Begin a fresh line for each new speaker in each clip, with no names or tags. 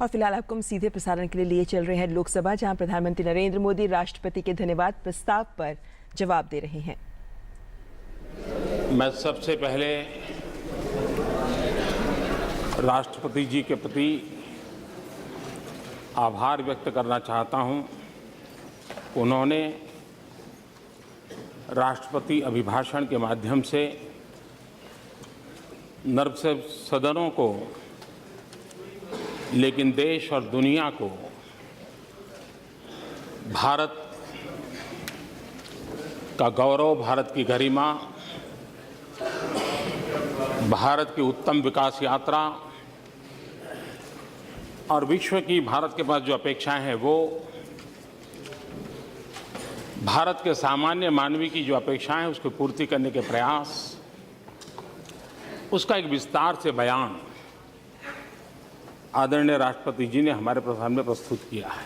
और फिलहाल आपको हम सीधे प्रसारण के लिए चल रहे हैं लोकसभा, जहां प्रधानमंत्री नरेंद्र मोदी राष्ट्रपति के धन्यवाद प्रस्ताव पर जवाब दे रहे हैं।
मैं सबसे पहले राष्ट्रपति जी के प्रति आभार व्यक्त करना चाहता हूं। उन्होंने राष्ट्रपति अभिभाषण के माध्यम से न सिर्फ सदनों को लेकिन देश और दुनिया को भारत का गौरव, भारत की गरिमा, भारत की उत्तम विकास यात्रा और विश्व की भारत के पास जो अपेक्षाएं हैं वो भारत के सामान्य मानवी की जो अपेक्षाएं हैं उसकी पूर्ति करने के प्रयास, उसका एक विस्तार से बयान आदरणीय राष्ट्रपति जी ने हमारे सामने प्रस्तुत किया है।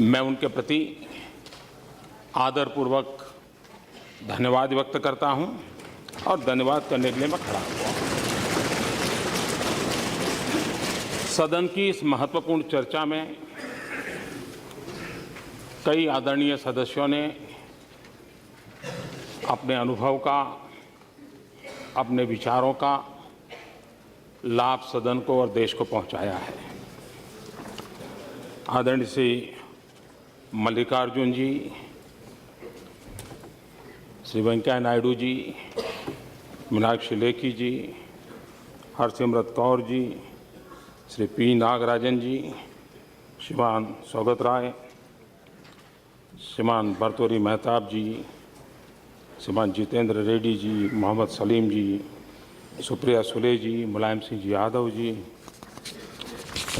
मैं उनके प्रति आदरपूर्वक धन्यवाद व्यक्त करता हूं और धन्यवाद करने के लिए मैं खड़ा हुआ। सदन की इस महत्वपूर्ण चर्चा में कई आदरणीय सदस्यों ने अपने अनुभव का, अपने विचारों का लाभ सदन को और देश को पहुंचाया है। आदरणीय श्री मल्लिकार्जुन जी, श्री वेंकैया नायडू जी, मीनाक्षी लेखी जी, हरसिमरत कौर जी, श्री पी नागराजन जी, श्रीमान सौगत राय, श्रीमान भर्तृहरि मेहताब जी, श्रीमान जितेंद्र रेड्डी जी, मोहम्मद सलीम जी, सुप्रिया सुले जी, मुलायम सिंह जी यादव जी,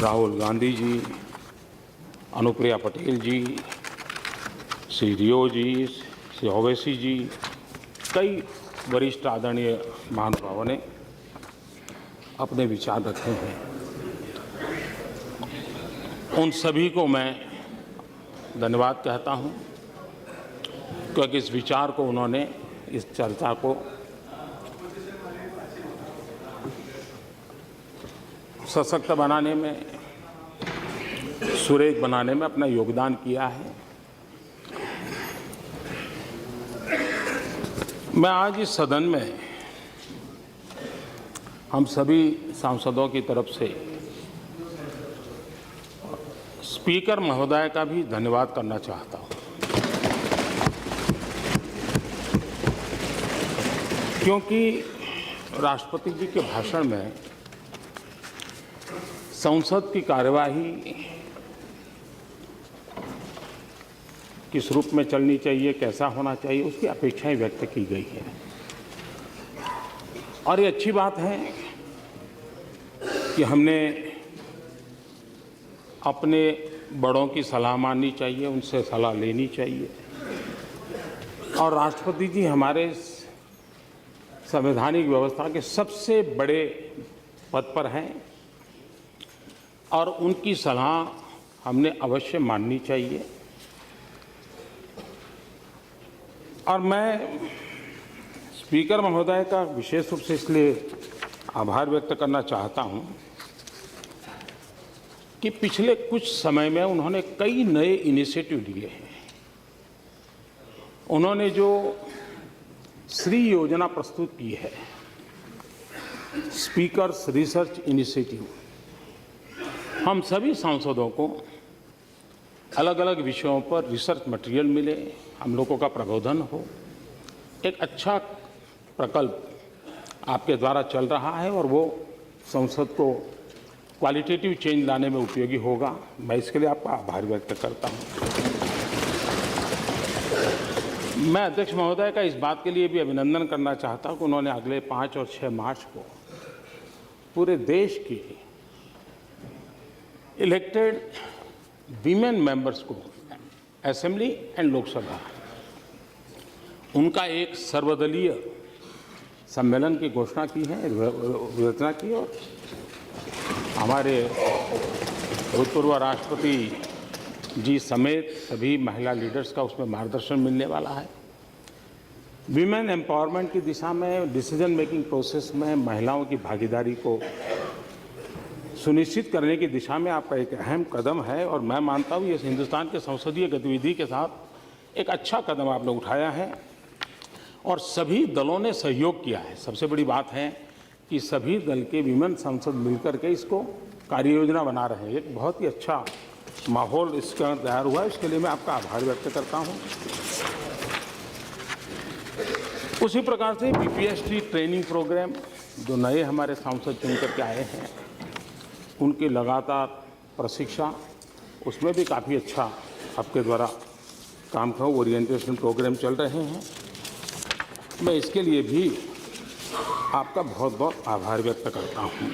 राहुल गांधी जी, अनुप्रिया पटेल जी, श्री रियो जी, श्री ओवैसी जी, कई वरिष्ठ आदरणीय महानुभावों ने अपने विचार रखे हैं। उन सभी को मैं धन्यवाद कहता हूं, क्योंकि इस विचार को उन्होंने, इस चर्चा को सशक्त बनाने में, सुरेख बनाने में अपना योगदान किया है। मैं आज इस सदन में हम सभी सांसदों की तरफ से स्पीकर महोदय का भी धन्यवाद करना चाहता हूं, क्योंकि राष्ट्रपति जी के भाषण में संसद की कार्यवाही किस रूप में चलनी चाहिए, कैसा होना चाहिए, उसकी अपेक्षाएं व्यक्त की गई है। और ये अच्छी बात है कि हमने अपने बड़ों की सलाह माननी चाहिए, उनसे सलाह लेनी चाहिए। और राष्ट्रपति जी हमारे संवैधानिक व्यवस्था के सबसे बड़े पद पर हैं और उनकी सलाह हमने अवश्य माननी चाहिए। और मैं स्पीकर महोदय का विशेष रूप से इसलिए आभार व्यक्त करना चाहता हूं कि पिछले कुछ समय में उन्होंने कई नए इनिशिएटिव लिए हैं। उन्होंने जो श्री योजना प्रस्तुत की है, स्पीकर्स रिसर्च इनिशिएटिव, हम सभी सांसदों को अलग अलग विषयों पर रिसर्च मटेरियल मिले, हम लोगों का प्रबोधन हो। एक अच्छा प्रकल्प आपके द्वारा चल रहा है और वो संसद को क्वालिटेटिव चेंज लाने में उपयोगी होगा। मैं इसके लिए आपका आभार व्यक्त करता हूँ। मैं अध्यक्ष महोदय का इस बात के लिए भी अभिनंदन करना चाहता हूँ कि उन्होंने अगले 5 और 6 मार्च को पूरे देश की इलेक्टेड वीमेन मेंबर्स को असेंबली एंड लोकसभा, उनका एक सर्वदलीय सम्मेलन की घोषणा की है, रचना की। और हमारे भूतपूर्व राष्ट्रपति जी समेत सभी महिला लीडर्स का उसमें मार्गदर्शन मिलने वाला है। विमेन एम्पावरमेंट की दिशा में डिसीजन मेकिंग प्रोसेस में महिलाओं की भागीदारी को सुनिश्चित करने की दिशा में आपका एक अहम कदम है और मैं मानता हूँ ये हिंदुस्तान के संसदीय गतिविधि के साथ एक अच्छा कदम आपने उठाया है और सभी दलों ने सहयोग किया है। सबसे बड़ी बात है कि सभी दल के विमन सांसद मिलकर के इसको कार्य योजना बना रहे हैं। एक बहुत ही अच्छा माहौल इसका तैयार हुआ है, इसके लिए मैं आपका आभार व्यक्त करता हूँ। उसी प्रकार से बीपीएसटी ट्रेनिंग प्रोग्राम जो नए हमारे सांसद चुन करके आए हैं उनकी लगातार प्रशिक्षण, उसमें भी काफ़ी अच्छा आपके द्वारा काम का ओरिएंटेशन प्रोग्राम चल रहे हैं। मैं इसके लिए भी आपका बहुत बहुत आभार व्यक्त करता हूँ।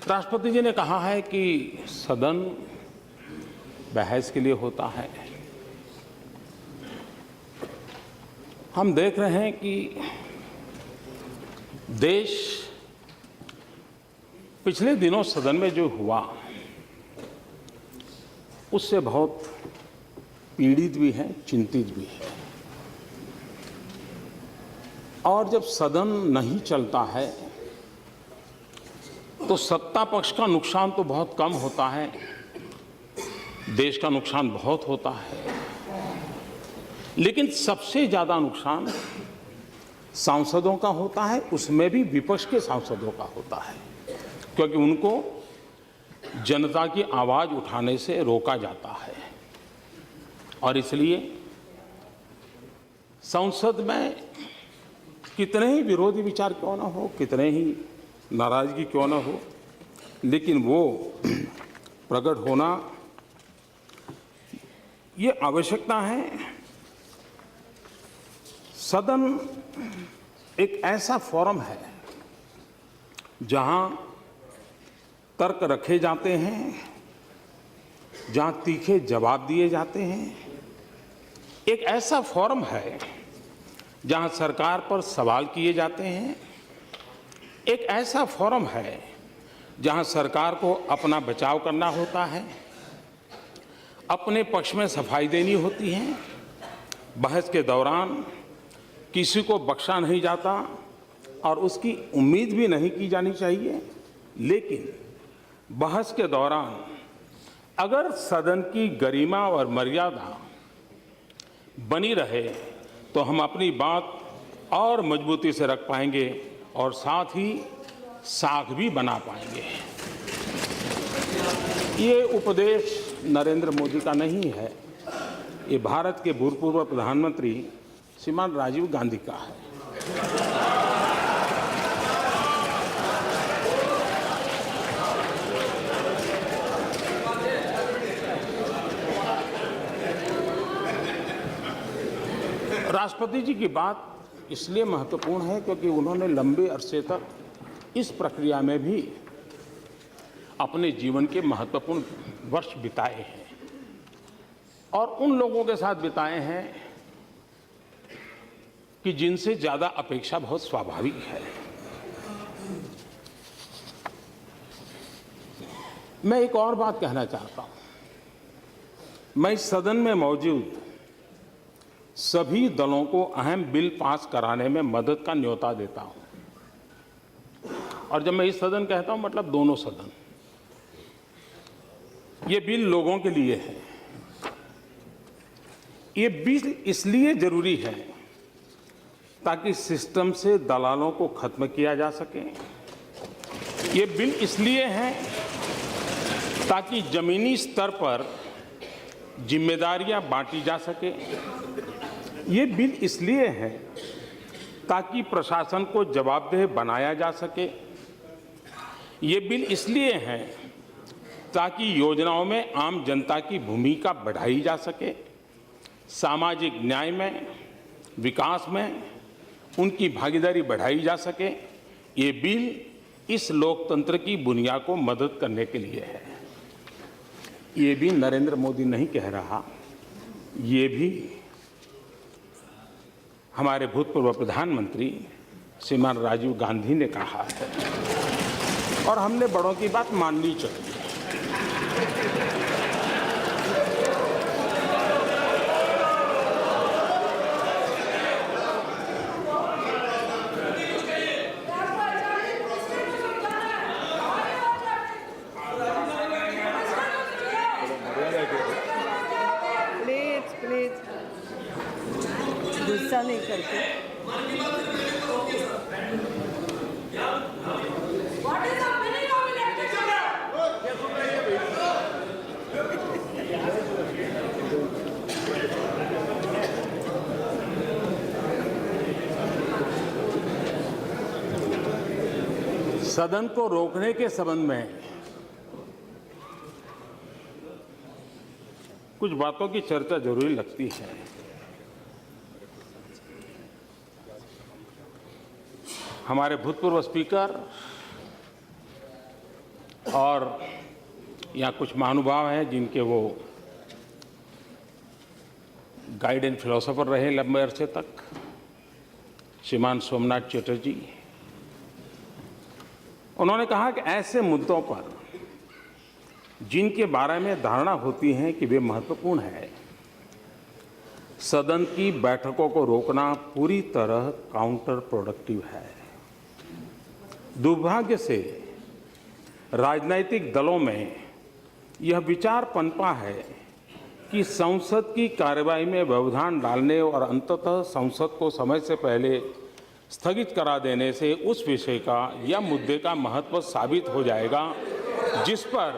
राष्ट्रपति जी ने कहा है कि सदन बहस के लिए होता है। हम देख रहे हैं कि देश पिछले दिनों सदन में जो हुआ उससे बहुत पीड़ित भी है, चिंतित भी है। और जब सदन नहीं चलता है तो सत्ता पक्ष का नुकसान तो बहुत कम होता है, देश का नुकसान बहुत होता है, लेकिन सबसे ज़्यादा नुकसान सांसदों का होता है, उसमें भी विपक्ष के सांसदों का होता है, क्योंकि उनको जनता की आवाज़ उठाने से रोका जाता है। और इसलिए संसद में कितने ही विरोधी विचार क्यों ना हो, कितने ही नाराज़गी क्यों ना हो, लेकिन वो प्रकट होना ये आवश्यकता है। सदन एक ऐसा फोरम है जहां तर्क रखे जाते हैं, जहां तीखे जवाब दिए जाते हैं। एक ऐसा फोरम है जहां सरकार पर सवाल किए जाते हैं। एक ऐसा फोरम है जहां सरकार को अपना बचाव करना होता है, अपने पक्ष में सफाई देनी होती है। बहस के दौरान किसी को बख्शा नहीं जाता और उसकी उम्मीद भी नहीं की जानी चाहिए, लेकिन बहस के दौरान अगर सदन की गरिमा और मर्यादा बनी रहे तो हम अपनी बात और मजबूती से रख पाएंगे और साथ ही साख भी बना पाएंगे। ये उपदेश नरेंद्र मोदी का नहीं है, ये भारत के भूतपूर्व प्रधानमंत्री श्रीमान राजीव गांधी का है। राष्ट्रपति जी की बात इसलिए महत्वपूर्ण है क्योंकि उन्होंने लंबे अरसे तक इस प्रक्रिया में भी अपने जीवन के महत्वपूर्ण वर्ष बिताए हैं और उन लोगों के साथ बिताए हैं कि जिनसे ज़्यादा अपेक्षा बहुत स्वाभाविक है। मैं एक और बात कहना चाहता हूं। मैं इस सदन में मौजूद सभी दलों को अहम बिल पास कराने में मदद का न्योता देता हूं। और जब मैं इस सदन कहता हूं मतलब दोनों सदन। ये बिल लोगों के लिए है। ये बिल इसलिए जरूरी है ताकि सिस्टम से दलालों को खत्म किया जा सके। ये बिल इसलिए है ताकि जमीनी स्तर पर जिम्मेदारियां बांटी जा सके। ये बिल इसलिए है ताकि प्रशासन को जवाबदेह बनाया जा सके। ये बिल इसलिए है ताकि योजनाओं में आम जनता की भूमिका बढ़ाई जा सके, सामाजिक न्याय में, विकास में उनकी भागीदारी बढ़ाई जा सके। ये बिल इस लोकतंत्र की बुनियाद को मदद करने के लिए है। ये भी नरेंद्र मोदी नहीं कह रहा, ये भी हमारे भूतपूर्व प्रधानमंत्री श्रीमान राजीव गांधी ने कहा है और हमने बड़ों की बात माननी चाहिए।
चर्चा नहीं करते।
सदन को रोकने के संबंध में कुछ बातों की चर्चा जरूरी लगती है। हमारे भूतपूर्व स्पीकर और यहाँ कुछ महानुभाव हैं जिनके वो गाइड एंड फिलोसोफर रहे लंबे अरसे तक, श्रीमान सोमनाथ चटर्जी। उन्होंने कहा कि ऐसे मुद्दों पर जिनके बारे में धारणा होती है कि वे महत्वपूर्ण है, सदन की बैठकों को रोकना पूरी तरह काउंटर प्रोडक्टिव है। दुर्भाग्य से राजनीतिक दलों में यह विचार पनपा है कि संसद की कार्यवाही में व्यवधान डालने और अंततः संसद को समय से पहले स्थगित करा देने से उस विषय का या मुद्दे का महत्व साबित हो जाएगा जिस पर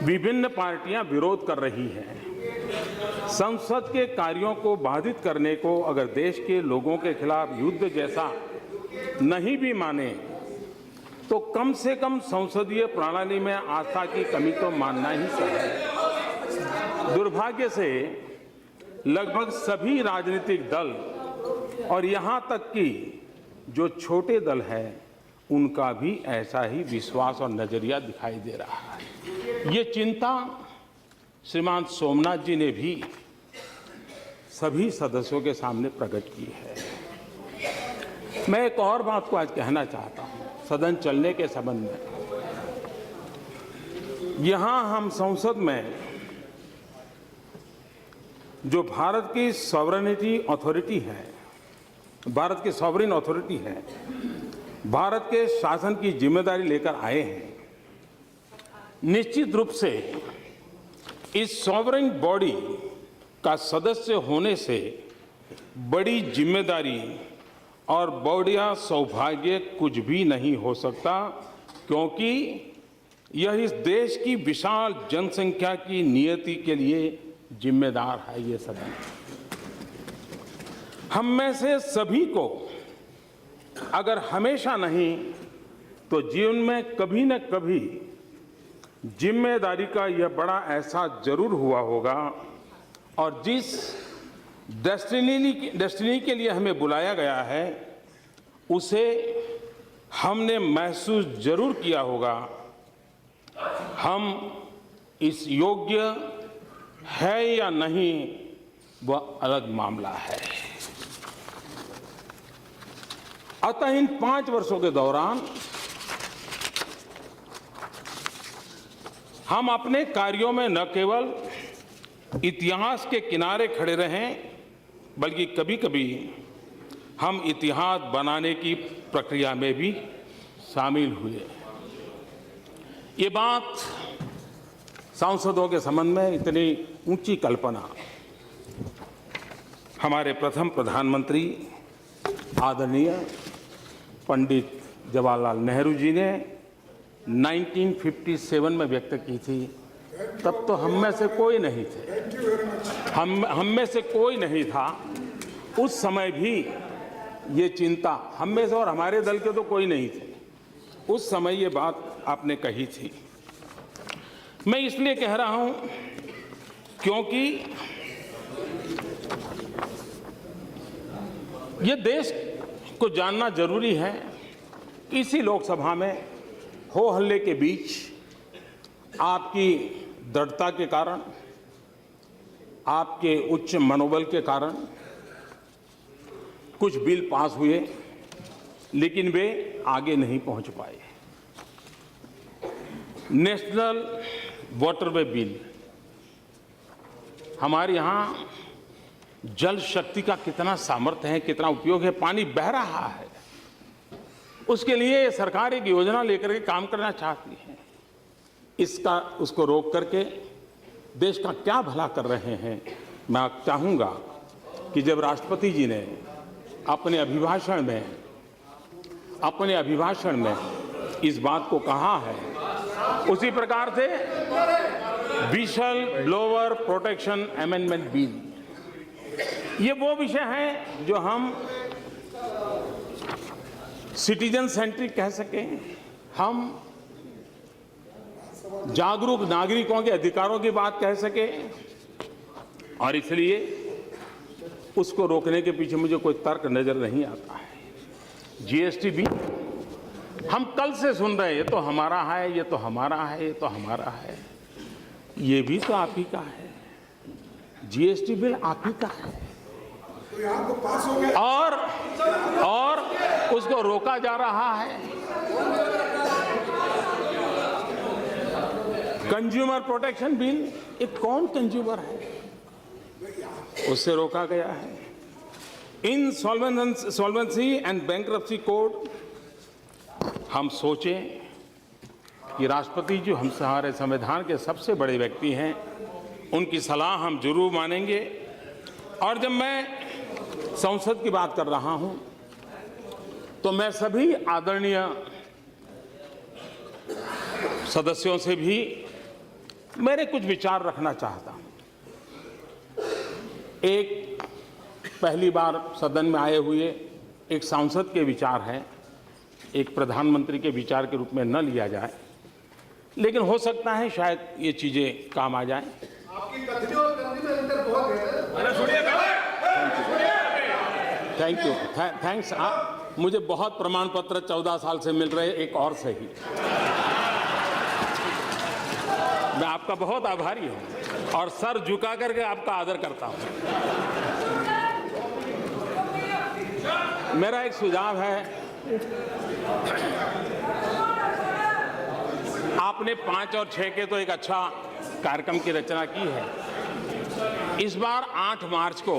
विभिन्न पार्टियां विरोध कर रही हैं। संसद के कार्यों को बाधित करने को अगर देश के लोगों के खिलाफ युद्ध जैसा नहीं भी माने तो कम से कम संसदीय प्रणाली में आस्था की कमी तो मानना ही चाहिए। दुर्भाग्य से लगभग सभी राजनीतिक दल और यहां तक कि जो छोटे दल हैं उनका भी ऐसा ही विश्वास और नजरिया दिखाई दे रहा है। ये चिंता श्रीमान सोमनाथ जी ने भी सभी सदस्यों के सामने प्रकट की है। मैं एक और बात को आज कहना चाहता हूं सदन चलने के संबंध में। यहां हम संसद में जो भारत की सॉवरेनिटी अथॉरिटी है, भारत की सॉवरेन अथॉरिटी है, भारत के शासन की जिम्मेदारी लेकर आए हैं। निश्चित रूप से इस सॉवरेन बॉडी का सदस्य होने से बड़ी जिम्मेदारी और बढ़िया सौभाग्य कुछ भी नहीं हो सकता, क्योंकि यह इस देश की विशाल जनसंख्या की नियति के लिए जिम्मेदार है। ये सदन हम में से सभी को अगर हमेशा नहीं तो जीवन में कभी न कभी जिम्मेदारी का यह बड़ा एहसास जरूर हुआ होगा, और जिस डेस्टिनी के लिए हमें बुलाया गया है उसे हमने महसूस जरूर किया होगा। हम इस योग्य है या नहीं वह अलग मामला है। अतः इन 5 वर्षों के दौरान हम अपने कार्यों में न केवल इतिहास के किनारे खड़े रहें बल्कि कभी कभी हम इतिहास बनाने की प्रक्रिया में भी शामिल हुए। ये बात सांसदों के संबंध में इतनी ऊंची कल्पना हमारे प्रथम प्रधानमंत्री आदरणीय पंडित जवाहरलाल नेहरू जी ने 1957 में व्यक्त की थी। तब तो हम में से कोई नहीं थे, हम में से कोई नहीं था। उस समय भी ये चिंता हम में से और हमारे दल के तो कोई नहीं थे। उस समय ये बात आपने कही थी। मैं इसलिए कह रहा हूं क्योंकि ये देश को जानना जरूरी है। इसी लोकसभा में हो हल्ले के बीच आपकी दृढ़ता के कारण, आपके उच्च मनोबल के कारण कुछ बिल पास हुए, लेकिन वे आगे नहीं पहुंच पाए। नेशनल वाटरवे बिल, हमारे यहाँ जल शक्ति का कितना सामर्थ्य है, कितना उपयोग है, पानी बह रहा है। उसके लिए सरकार एक योजना लेकर के काम करना चाहती है। उसको रोक करके देश का क्या भला कर रहे हैं। मैं चाहूंगा कि जब राष्ट्रपति जी ने अपने अभिभाषण में इस बात को कहा है, उसी प्रकार से whistle blower protection amendment bill, ये वो विषय है जो हम सिटीजन सेंट्रिक कह सकें, हम जागरूक नागरिकों के अधिकारों की बात कह सकें, और इसलिए उसको रोकने के पीछे मुझे कोई तर्क नजर नहीं आता है। जीएसटी भी हम कल से सुन रहे हैं, ये तो हमारा है, ये तो हमारा है, ये तो हमारा है। ये भी तो आप ही का है, जीएसटी बिल आप ही का है, और उसको रोका जा रहा है। कंज्यूमर प्रोटेक्शन बिल, एक कौन कंज्यूमर है, उससे रोका गया है। इंसॉल्वेंसी एंड बैंक्रप्सी कोड, हम सोचें कि राष्ट्रपति जी हमारे संविधान के सबसे बड़े व्यक्ति हैं, उनकी सलाह हम जरूर मानेंगे। और जब मैं संसद की बात कर रहा हूं, तो मैं सभी आदरणीय सदस्यों से भी मेरे कुछ विचार रखना चाहता हूं। एक पहली बार सदन में आए हुए एक सांसद के विचार हैं, एक प्रधानमंत्री के विचार के रूप में न लिया जाए, लेकिन हो सकता है शायद ये चीजें काम आ जाएं।
आपकी कथनी और करनी में अंतर बहुत है।
Thank you, thanks. आप मुझे बहुत प्रमाण पत्र 14 साल से मिल रहे, एक और सही। मैं आपका बहुत आभारी हूं और सर झुका करके आपका आदर करता हूं। मेरा एक सुझाव है, आपने 5 और 6 के तो एक अच्छा कार्यक्रम की रचना की है। इस बार 8 मार्च को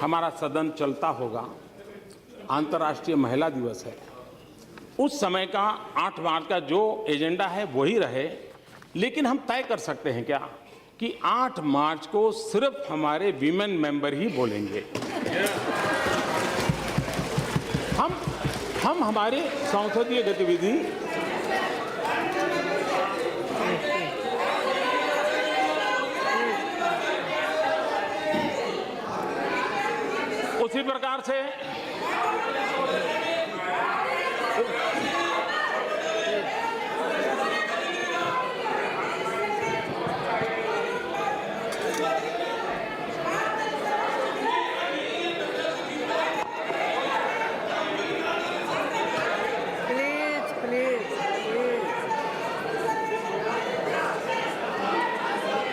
हमारा सदन चलता होगा, अंतर्राष्ट्रीय महिला दिवस है। उस समय का 8 मार्च का जो एजेंडा है वही रहे, लेकिन हम तय कर सकते हैं क्या कि 8 मार्च को सिर्फ हमारे वीमेन मेंबर ही बोलेंगे। हम हमारी संसदीय गतिविधि उसी प्रकार से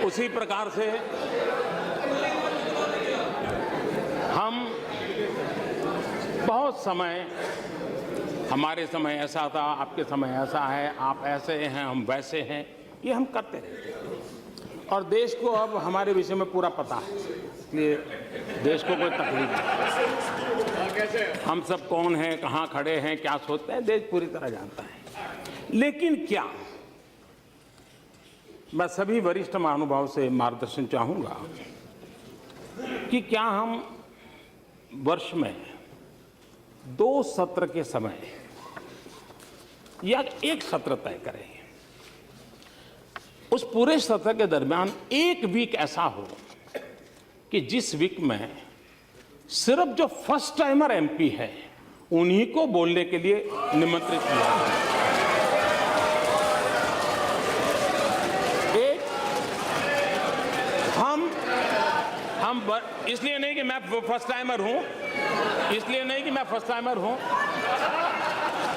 उसी प्रकार से हम बहुत समय, हमारे समय ऐसा था, आपके समय ऐसा है, आप ऐसे हैं, हम वैसे हैं, ये हम करते रहते हैं। और देश को अब हमारे विषय में पूरा पता है, इसलिए देश को कोई तकलीफ नहीं। हम सब कौन हैं, कहाँ खड़े हैं, क्या सोचते हैं, देश पूरी तरह जानता है। लेकिन क्या, मैं सभी वरिष्ठ महानुभाव से मार्गदर्शन चाहूंगा कि क्या हम वर्ष में 2 सत्र के समय या एक सत्र तय करें, उस पूरे सत्र के दरमियान एक वीक ऐसा हो कि जिस वीक में सिर्फ जो फर्स्ट टाइमर एमपी है उन्हीं को बोलने के लिए निमंत्रित किया जाए। हम इसलिए नहीं कि मैं फर्स्ट टाइमर हूं,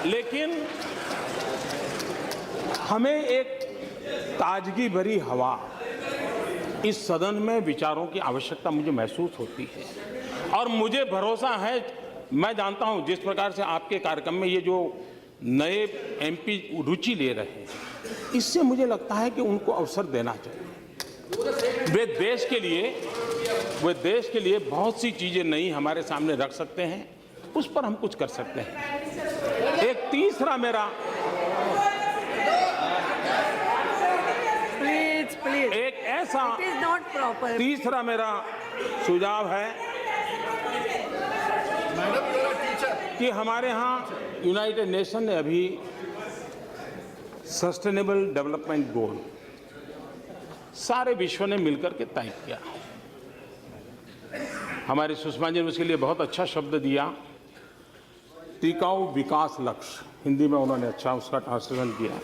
लेकिन हमें एक ताजगी भरी हवा इस सदन में विचारों की आवश्यकता मुझे महसूस होती है। और मुझे भरोसा है, मैं जानता हूं जिस प्रकार से आपके कार्यक्रम में ये जो नए एमपी रुचि ले रहे हैं, इससे मुझे लगता है कि उनको अवसर देना चाहिए। वे देश के लिए बहुत सी चीजें नई हमारे सामने रख सकते हैं, उस पर हम कुछ कर सकते हैं। एक तीसरा मेरा
प्लीज
एक ऐसा तीसरा मेरा सुझाव है
मैडम यू आर टीचर।
कि हमारे यहाँ यूनाइटेड नेशन ने अभी सस्टेनेबल डेवलपमेंट गोल सारे विश्व ने मिलकर के तय किया। हमारी सुषमा जी ने उसके लिए बहुत अच्छा शब्द दिया, टिकाऊ विकास लक्ष्य। हिंदी में उन्होंने अच्छा उसका ट्रांसलेशन किया,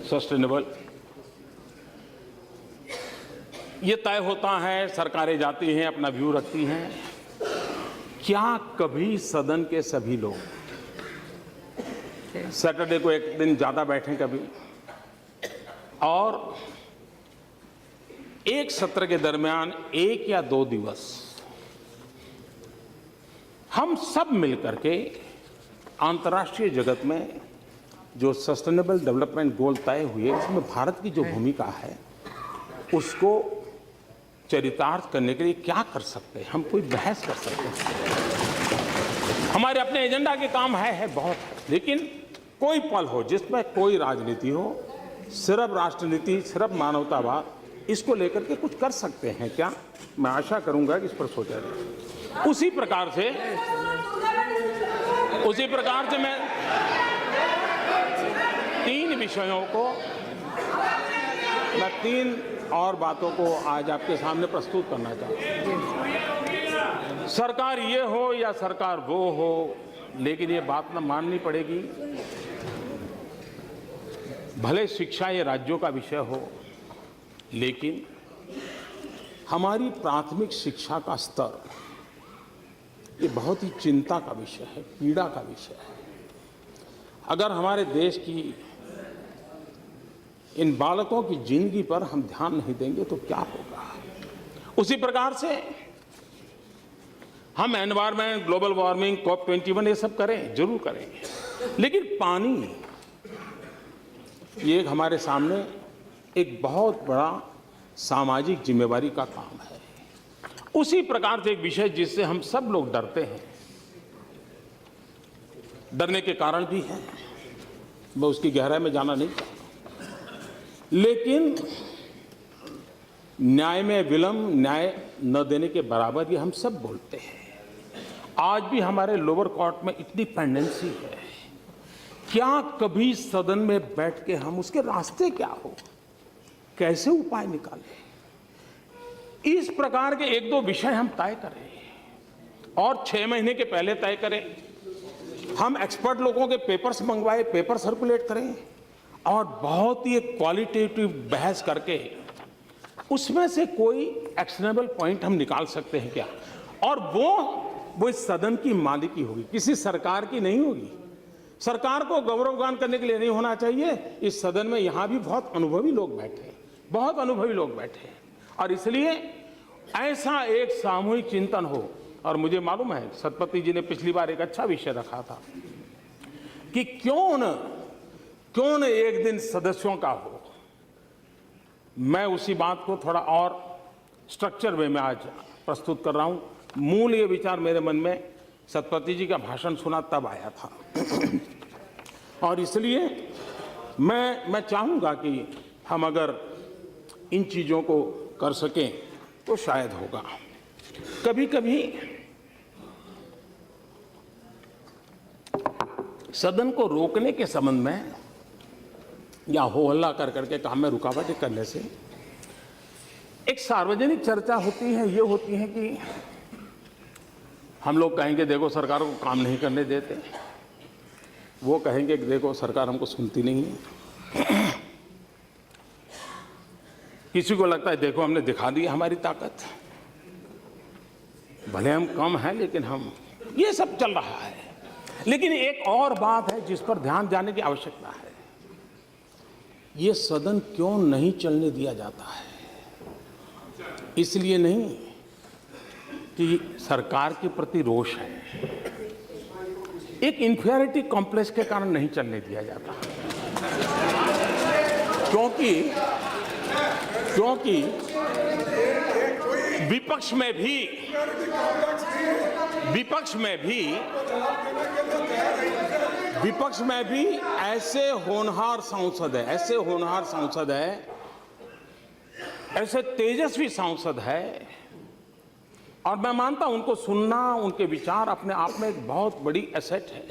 सस्टेनेबल। ये तय होता है, सरकारें जाती हैं, अपना व्यू रखती हैं। क्या कभी सदन के सभी लोग सैटरडे को एक दिन ज़्यादा बैठें कभी, और एक सत्र के दरमियान 1 या 2 दिवस हम सब मिलकर के अंतर्राष्ट्रीय जगत में जो सस्टेनेबल डेवलपमेंट गोल तय हुए, उसमें भारत की जो भूमिका है उसको चरितार्थ करने के लिए क्या कर सकते हैं, हम कोई बहस कर सकते हैं। हमारे अपने एजेंडा के काम है बहुत, लेकिन कोई पल हो जिसमें कोई राजनीति हो, सिर्फ राष्ट्रनीति, सिर्फ मानवतावाद, इसको लेकर के कुछ कर सकते हैं क्या? मैं आशा करूंगा कि इस पर सोचा जाए। उसी प्रकार से मैं 3 विषयों को, मैं 3 और बातों को आज आपके सामने प्रस्तुत करना चाहता हूं। सरकार ये हो या सरकार वो हो, लेकिन ये बात ना माननी पड़ेगी, भले शिक्षा ये राज्यों का विषय हो, लेकिन हमारी प्राथमिक शिक्षा का स्तर ये बहुत ही चिंता का विषय है, पीड़ा का विषय है। अगर हमारे देश की इन बालकों की जिंदगी पर हम ध्यान नहीं देंगे तो क्या होगा? उसी प्रकार से हम एनवायरमेंट, ग्लोबल वार्मिंग, COP21 ये सब करें, जरूर करें, लेकिन पानी ये हमारे सामने एक बहुत बड़ा सामाजिक जिम्मेवारी का काम है। उसी प्रकार से एक विषय जिससे हम सब लोग डरते हैं, डरने के कारण भी हैं, मैं उसकी गहराई में जाना नहीं चाहता, लेकिन न्याय में विलंब न्याय न देने के बराबर ये हम सब बोलते हैं। आज भी हमारे लोअर कोर्ट में इतनी पेंडेंसी है, क्या कभी सदन में बैठ के हम उसके रास्ते क्या हो, कैसे उपाय निकालें, इस प्रकार के 1-2 विषय हम तय करें और 6 महीने के पहले तय करें। हम एक्सपर्ट लोगों के पेपर्स मंगवाए, पेपर सर्कुलेट करें और बहुत ही एक क्वालिटेटिव बहस करके उसमें से कोई एक्शनेबल पॉइंट हम निकाल सकते हैं क्या? और वो इस सदन की मालिकी होगी, किसी सरकार की नहीं होगी। सरकार को गौरवगान करने के लिए नहीं होना चाहिए। इस सदन में यहाँ भी बहुत अनुभवी लोग बैठे हैं, बहुत अनुभवी लोग बैठे हैं, और इसलिए ऐसा एक सामूहिक चिंतन हो। और मुझे मालूम है सतपति जी ने पिछली बार एक अच्छा विषय रखा था कि क्यों न एक दिन सदस्यों का हो। मैं उसी बात को थोड़ा और स्ट्रक्चर वे में आज प्रस्तुत कर रहा हूं। मूल ये विचार मेरे मन में सतपति जी का भाषण सुना तब आया था और इसलिए मैं चाहूंगा कि हम अगर इन चीजों को कर सकें तो शायद होगा। कभी कभी सदन को रोकने के संबंध में या हो हल्ला कर करके काम में रुकावट करने से एक सार्वजनिक चर्चा होती है, ये होती है कि हम लोग कहेंगे देखो सरकार को काम नहीं करने देते, वो कहेंगे कि देखो सरकार हमको सुनती नहीं है। किसी को लगता है देखो हमने दिखा दी हमारी ताकत, भले हम कम हैं लेकिन हम, ये सब चल रहा है। लेकिन एक और बात है जिस पर ध्यान देने की आवश्यकता है, ये सदन क्यों नहीं चलने दिया जाता है? इसलिए नहीं कि सरकार के प्रति रोष है, एक इंफीरियरिटी कॉम्प्लेक्स के कारण नहीं चलने दिया जाता, क्योंकि विपक्ष में भी ऐसे होनहार सांसद है, ऐसे तेजस्वी सांसद है और मैं मानता हूं उनको सुनना, उनके विचार अपने आप में एक बहुत बड़ी एसेट है।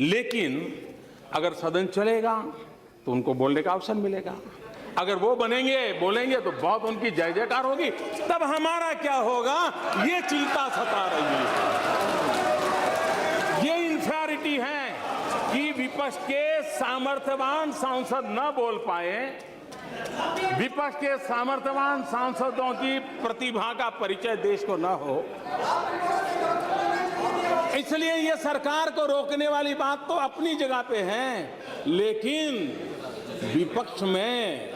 लेकिन अगर सदन चलेगा तो उनको बोलने का अवसर मिलेगा। अगर वो बनेंगे, बोलेंगे तो बहुत उनकी जय जयकार होगी। तब हमारा क्या होगा, ये चिंता सता रही है। ये इन्फेरिटी है कि विपक्ष के सामर्थ्यवान सांसद न बोल पाए, विपक्ष के सामर्थ्यवान सांसदों की प्रतिभा का परिचय देश को न हो। इसलिए ये सरकार को रोकने वाली बात तो अपनी जगह पे है, लेकिन विपक्ष में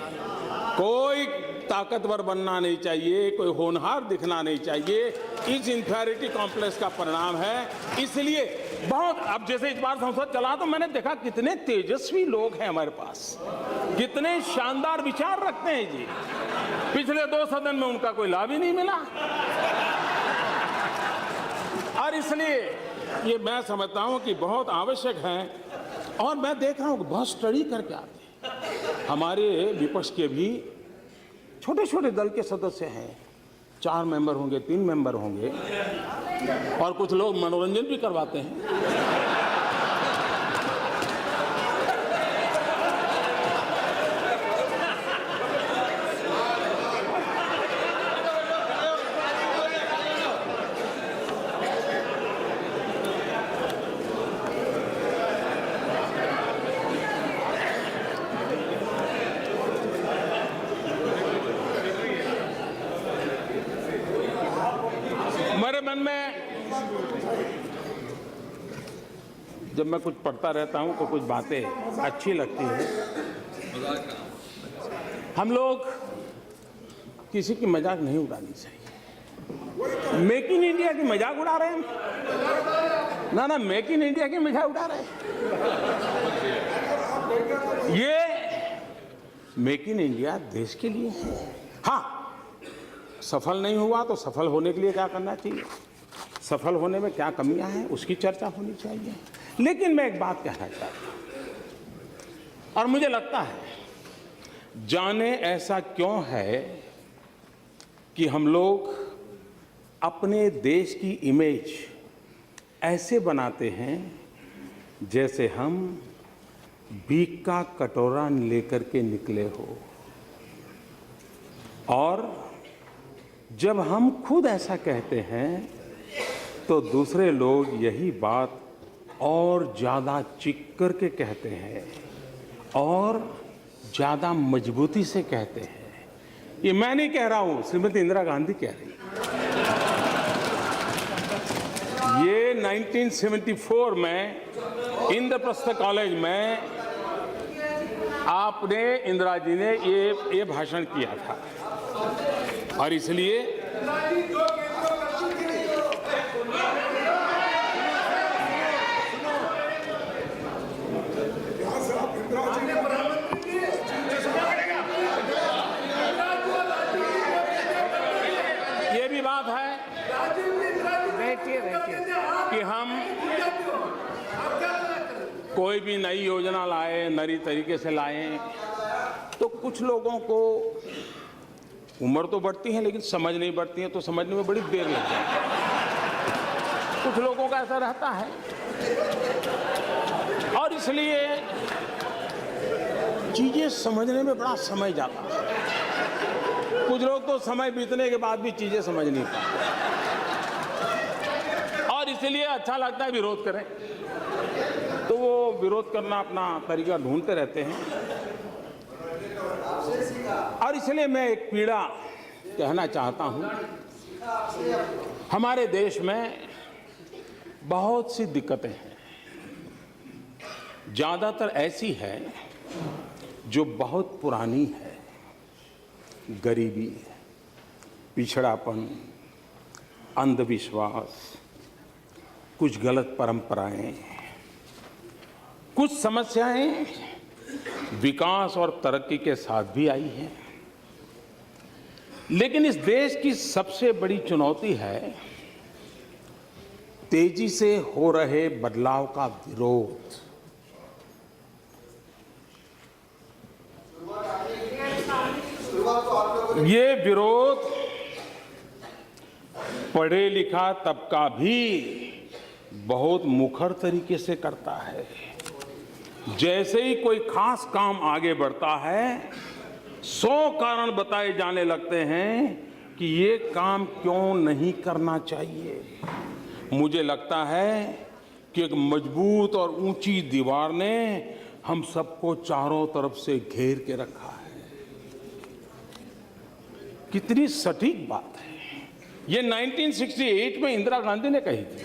कोई ताकतवर बनना नहीं चाहिए, कोई होनहार दिखना नहीं चाहिए। इस इंफेरिटी कॉम्प्लेक्स का परिणाम है। इसलिए बहुत, अब जैसे इस बार संसद चला तो मैंने देखा कितने तेजस्वी लोग हैं हमारे पास, कितने शानदार विचार रखते हैं जी। पिछले 2 सदन में उनका कोई लाभ ही नहीं मिला। और इसलिए ये मैं समझता हूं कि बहुत आवश्यक है। और मैं देख रहा हूं कि बहुत स्टडी करके आते हैं। हमारे विपक्ष के भी छोटे छोटे दल के सदस्य हैं, 4 मेंबर होंगे, 3 मेंबर होंगे, और कुछ लोग मनोरंजन भी करवाते हैं। मेरे मन में जब मैं कुछ पढ़ता रहता हूं तो कुछ बातें अच्छी लगती हैं। हम लोग किसी की मजाक नहीं उड़ानी चाहिए। मेक इन इंडिया की मजाक उड़ा रहे हैं ना, मेक इन इंडिया की मजाक उड़ा रहे हैं। ये मेक इन इंडिया देश के लिए है। हाँ, सफल नहीं हुआ तो सफल होने के लिए क्या करना चाहिए, सफल होने में क्या कमियां हैं, उसकी चर्चा होनी चाहिए। लेकिन मैं एक बात कहना चाहता हूं, और मुझे लगता है जाने ऐसा क्यों है कि हम लोग अपने देश की इमेज ऐसे बनाते हैं जैसे हम भीख का कटोरा लेकर के निकले हो, और जब हम खुद ऐसा कहते हैं तो दूसरे लोग यही बात और ज़्यादा चीख करके कहते हैं और ज़्यादा मजबूती से कहते हैं। ये मैं नहीं कह रहा हूँ, श्रीमती इंदिरा गांधी कह रही है। ये 1974 में इंद्रप्रस्थ कॉलेज में आपने, इंदिरा जी ने ये भाषण किया था। और इसलिए ये भी बात है कि हम कोई भी नई योजना लाए, नई तरीके से लाएं, तो कुछ लोगों को उम्र तो बढ़ती है लेकिन समझ नहीं बढ़ती है, तो समझने में बड़ी देर लगती है। कुछ लोगों का ऐसा रहता है, और इसलिए चीजें समझने में बड़ा समय जाता है। कुछ लोग तो समय बीतने के बाद भी चीजें समझ नहीं पाते, और इसलिए अच्छा लगता है विरोध करें, तो वो विरोध करना अपना तरीका ढूंढते रहते हैं। और इसलिए मैं एक पीड़ा कहना चाहता हूं। हमारे देश में बहुत सी दिक्कतें हैं, ज्यादातर ऐसी है जो बहुत पुरानी है। गरीबी, पिछड़ापन, अंधविश्वास, कुछ गलत परंपराएं, कुछ समस्याएं विकास और तरक्की के साथ भी आई हैं। लेकिन इस देश की सबसे बड़ी चुनौती है तेजी से हो रहे बदलाव का विरोध। ये विरोध पढ़े लिखा तबका भी बहुत मुखर तरीके से करता है। जैसे ही कोई खास काम आगे बढ़ता है 100 कारण बताए जाने लगते हैं कि ये काम क्यों नहीं करना चाहिए। मुझे लगता है कि एक मजबूत और ऊंची दीवार ने हम सबको चारों तरफ से घेर के रखा है। कितनी सटीक बात है। ये 1968 में इंदिरा गांधी ने कही थी।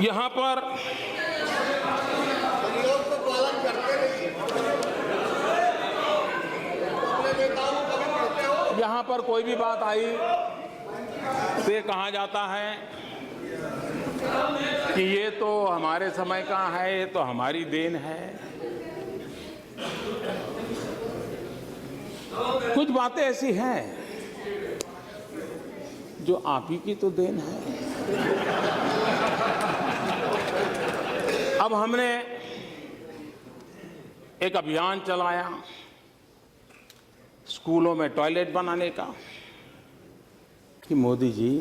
यहां पर कोई भी बात आई तो ये कहा जाता है कि ये तो हमारे समय का है, ये तो हमारी देन है। कुछ बातें ऐसी हैं जो आप ही की तो देन है। अब हमने एक अभियान चलाया स्कूलों में टॉयलेट बनाने का कि मोदी जी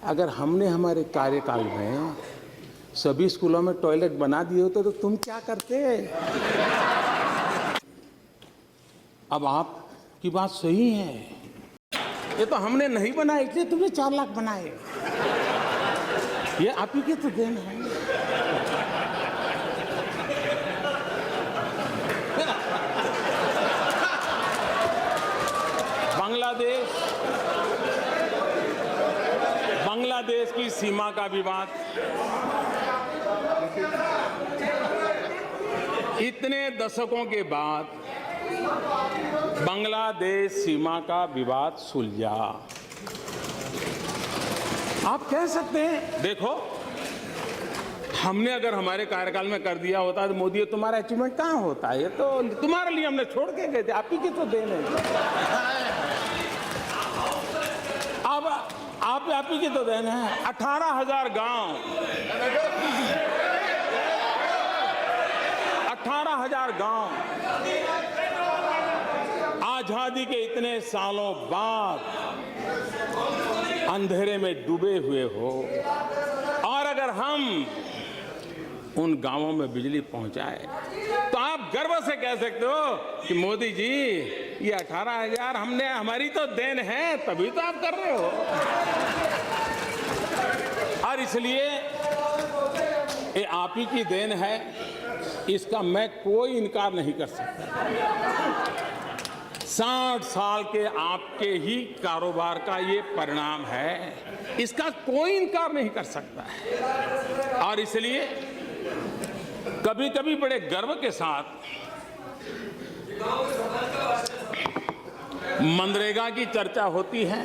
अगर हमने हमारे कार्यकाल में सभी स्कूलों में टॉयलेट बना दिए होते तो तुम क्या करते। अब आपकी बात सही है, ये तो हमने नहीं बनाए इसलिए तुमने 4 लाख बनाए। ये आप ही की तो देन है। बांग्लादेश की सीमा का विवाद, इतने दशकों के बाद बांग्लादेश सीमा का विवाद सुलझा। आप कह सकते हैं देखो हमने अगर हमारे कार्यकाल में कर दिया होता तो मोदी तुम्हारा अचीवमेंट कहाँ होता है। ये तो तुम्हारे लिए हमने छोड़ के गए थे, आप ही की तो देन है। अब आप ही की तो देन है। 18,000 गांव, 18,000 गांव आजादी के इतने सालों बाद अंधेरे में डूबे हुए हो, और अगर हम उन गांवों में बिजली पहुंचाए तो आप गर्व से कह सकते हो कि मोदी जी ये 18,000 हमने, हमारी तो देन है, तभी तो आप कर रहे हो। और इसलिए ये आप ही की देन है, इसका मैं कोई इनकार नहीं कर सकता। 60 साल के आपके ही कारोबार का ये परिणाम है, इसका कोई इनकार नहीं कर सकता है। और इसलिए कभी कभी बड़े गर्व के साथ मनरेगा की चर्चा होती है,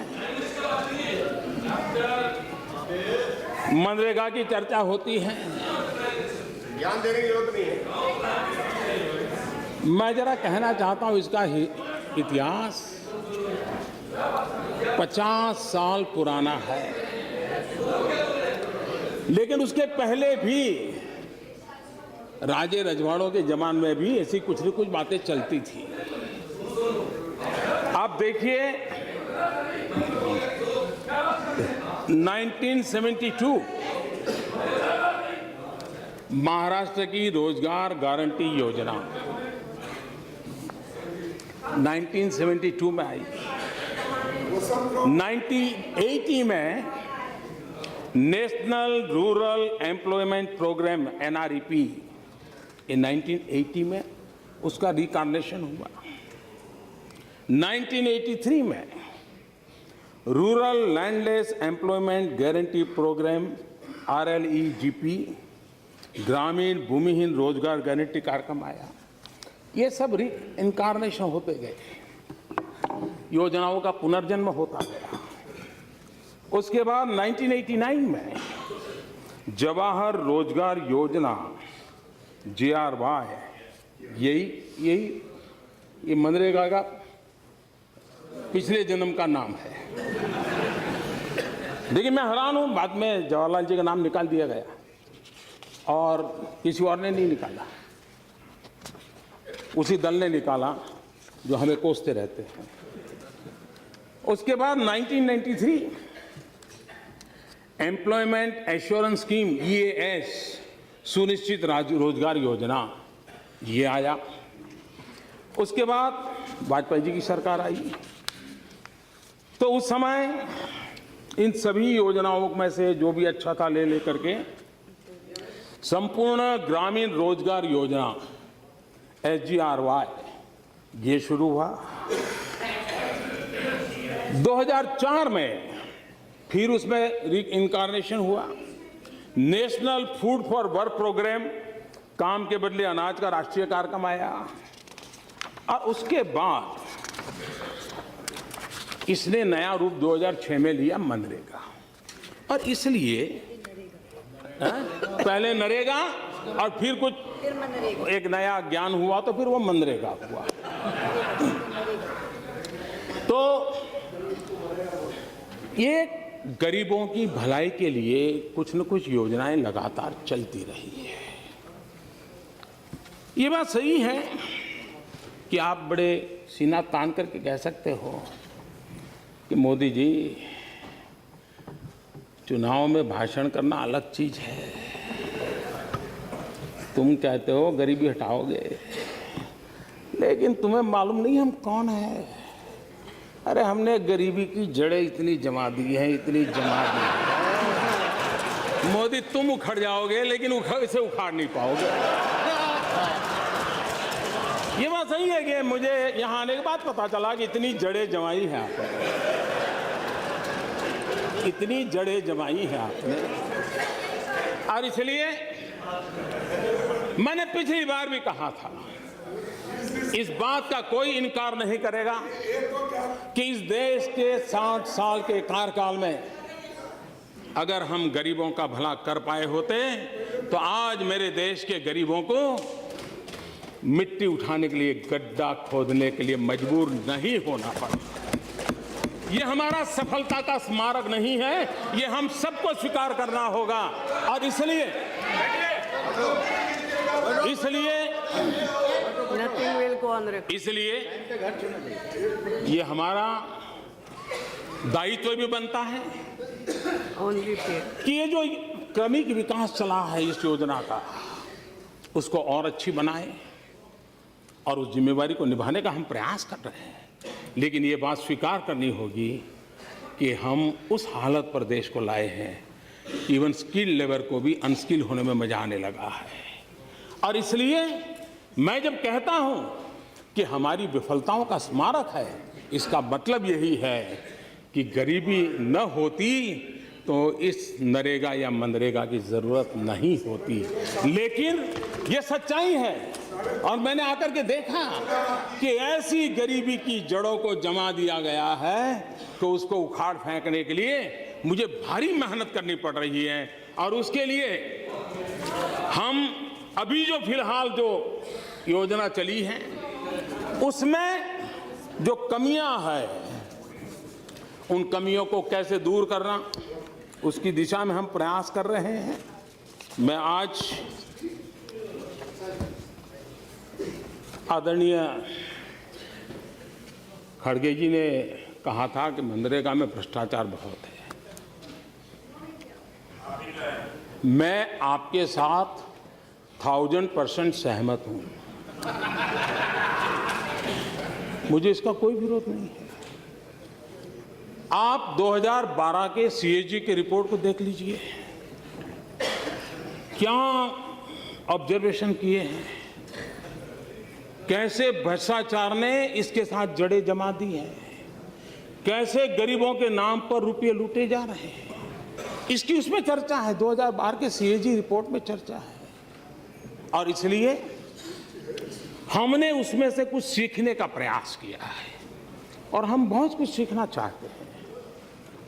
मनरेगा की चर्चा होती है।
ज्ञान देने की जरूरत नहीं है।
मैं जरा कहना चाहता हूं इसका इतिहास 50 साल पुराना है, लेकिन उसके पहले भी राजे रजवाड़ों के जमाने में भी ऐसी कुछ न कुछ बातें चलती थी। आप देखिए 1972 महाराष्ट्र की रोजगार गारंटी योजना 1972 में आई। 1980 में national rural employment programme NREP, ये 1980 में उसका रिकॉर्डिनेशन हुआ। 1983 में rural landless employment guarantee programme RLEGP, ग्रामीण भूमिहीन रोजगार गारंटी कार्यक्रम आया। ये सब इनकारनेशन होते गए, योजनाओं का पुनर्जन्म होता गया। उसके बाद 1989 में जवाहर रोजगार योजना JRY, ये मनरेगा का पिछले जन्म का नाम है। देखिए मैं हैरान हूं, बाद में जवाहरलाल जी का नाम निकाल दिया गया और किसी और ने नहीं निकाला। उसी दल ने निकाला जो हमें कोसते रहते हैं। उसके बाद 1993 एम्प्लॉयमेंट एश्योरेंस स्कीम EAS सुनिश्चित रोजगार योजना ये आया। उसके बाद वाजपेयी जी की सरकार आई तो उस समय इन सभी योजनाओं में से जो भी अच्छा था ले लेकर के संपूर्ण ग्रामीण रोजगार योजना SGRY ये शुरू हुआ। 2004 में फिर उसमें इनकार्नेशन हुआ। National food for work programme, काम के बदले अनाज का राष्ट्रीय कार्यक्रम आया। और उसके बाद इसने नया रूप 2006 में लिया मनरेगा। और इसलिए पहले नरेगा और फिर कुछ एक नया ज्ञान हुआ तो फिर वो मनरेगा हुआ। तो ये गरीबों की भलाई के लिए कुछ न कुछ योजनाएं लगातार चलती रही है। ये बात सही है कि आप बड़े सीना तान करके कह सकते हो कि मोदी जी चुनाव में भाषण करना अलग चीज है, तुम कहते हो गरीबी हटाओगे, लेकिन तुम्हें मालूम नहीं हम कौन है। अरे हमने गरीबी की जड़ें इतनी जमा दी हैं, इतनी जमा दी है। मोदी तुम उखड़ जाओगे लेकिन इसे उखाड़ नहीं पाओगे। ये बात सही है कि मुझे यहाँ आने के बाद पता चला कि इतनी जड़ें जमाई है आपने, इतनी जड़ें जमाई है आपने। और इसलिए मैंने पिछली बार भी कहा था, इस बात का कोई इनकार नहीं करेगा कि इस देश के 60 साल के कार्यकाल में अगर हम गरीबों का भला कर पाए होते तो आज मेरे देश के गरीबों को मिट्टी उठाने के लिए गड्ढा खोदने के लिए मजबूर नहीं होना पड़ा। ये हमारा सफलता का स्मारक नहीं है, ये हम सबको स्वीकार करना होगा। और इसलिए ये हमारा दायित्व भी बनता है कि ये जो क्रमिक विकास चला है इस योजना का, उसको और अच्छी बनाए और उस जिम्मेवारी को निभाने का हम प्रयास कर रहे हैं। लेकिन ये बात स्वीकार करनी होगी कि हम उस हालत पर देश को लाए हैं, इवन स्किल लेबर को भी अनस्किल होने में मजा आने लगा है। और इसलिए मैं जब कहता हूं कि हमारी विफलताओं का स्मारक है, इसका मतलब यही है कि गरीबी न होती तो इस नरेगा या मनरेगा की जरूरत नहीं होती। लेकिन ये सच्चाई है और मैंने आकर के देखा कि ऐसी गरीबी की जड़ों को जमा दिया गया है तो उसको उखाड़ फेंकने के लिए मुझे भारी मेहनत करनी पड़ रही है। और उसके लिए हम अभी जो फिलहाल जो योजना चली है उसमें जो कमियां हैं उन कमियों को कैसे दूर करना, उसकी दिशा में हम प्रयास कर रहे हैं। मैं आज आदरणीय खड़गे जी ने कहा था कि मनरेगा में भ्रष्टाचार बहुत है। मैं आपके साथ 1000% सहमत हूं, मुझे इसका कोई विरोध नहीं है। आप 2012 के CAG की रिपोर्ट को देख लीजिए, क्या ऑब्जर्वेशन किए हैं, कैसे भ्रष्टाचार ने इसके साथ जड़ें जमा दी हैं, कैसे गरीबों के नाम पर रुपये लूटे जा रहे हैं, इसकी उसमें चर्चा है। 2012 के CAG रिपोर्ट में चर्चा है। और इसलिए हमने उसमें से कुछ सीखने का प्रयास किया है और हम बहुत कुछ सीखना चाहते हैं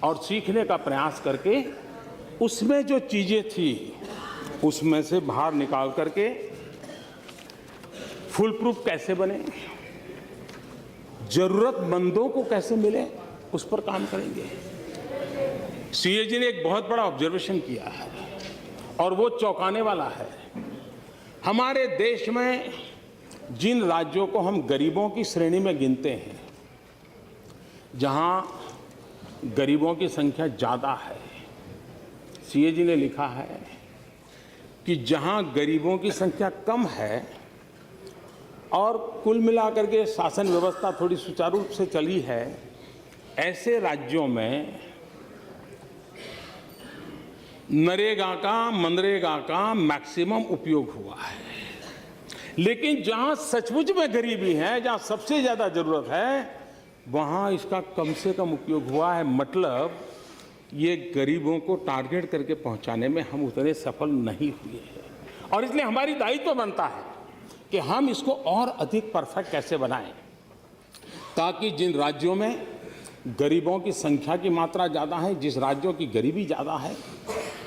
और सीखने का प्रयास करके उसमें जो चीजें थी उसमें से बाहर निकाल करके फुल प्रूफ कैसे बने, जरूरतमंदों को कैसे मिले, उस पर काम करेंगे। CAG ने एक बहुत बड़ा ऑब्जर्वेशन किया है और वो चौंकाने वाला है। हमारे देश में जिन राज्यों को हम गरीबों की श्रेणी में गिनते हैं, जहां गरीबों की संख्या ज़्यादा है, सीएजी ने लिखा है कि जहां गरीबों की संख्या कम है और कुल मिलाकर के शासन व्यवस्था थोड़ी सुचारू रूप से चली है, ऐसे राज्यों में नरेगा का, मनरेगा का मैक्सिमम उपयोग हुआ है। लेकिन जहां सचमुच में गरीबी है, जहां सबसे ज्यादा जरूरत है, वहां इसका कम से कम उपयोग हुआ है। मतलब ये गरीबों को टारगेट करके पहुंचाने में हम उतने सफल नहीं हुए हैं और इसलिए हमारी दायित्व बनता है कि हम इसको और अधिक परफेक्ट कैसे बनाएं, ताकि जिन राज्यों में गरीबों की संख्या की मात्रा ज़्यादा है, जिस राज्यों की गरीबी ज़्यादा है,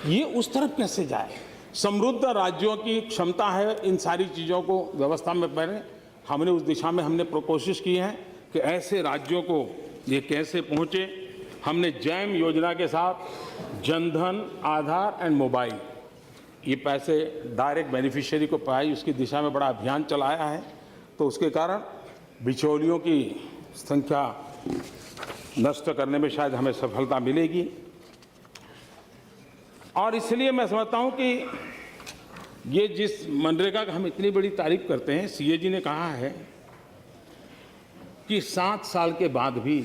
ये उस तरफ कैसे जाए। समृद्ध राज्यों की क्षमता है इन सारी चीज़ों को व्यवस्था में पहने, हमने उस दिशा में हमने कोशिश की है कि ऐसे राज्यों को ये कैसे पहुँचे। हमने जैम योजना के साथ जनधन, आधार एंड मोबाइल, ये पैसे डायरेक्ट बेनिफिशियरी को पाए, उसकी दिशा में बड़ा अभियान चलाया है। तो उसके कारण बिचौलियों की संख्या नष्ट करने में शायद हमें सफलता मिलेगी। और इसलिए मैं समझता हूं कि ये जिस मनरेगा का हम इतनी बड़ी तारीफ करते हैं, सीएजी ने कहा है कि 7 साल के बाद भी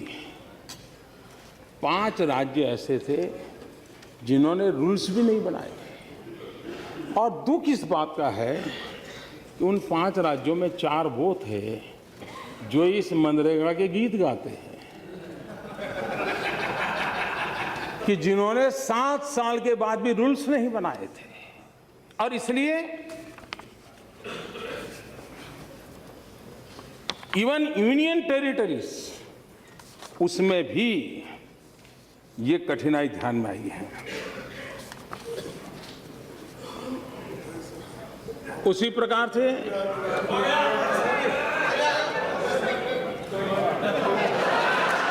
5 राज्य ऐसे थे जिन्होंने रूल्स भी नहीं बनाए। और दुख इस बात का है कि उन 5 राज्यों में 4 वो थे जो इस मनरेगा के गीत गाते हैं, कि जिन्होंने 7 साल के बाद भी रूल्स नहीं बनाए थे। और इसलिए इवन यूनियन टेरिटरीज, उसमें भी ये कठिनाई ध्यान में आई है। उसी प्रकार से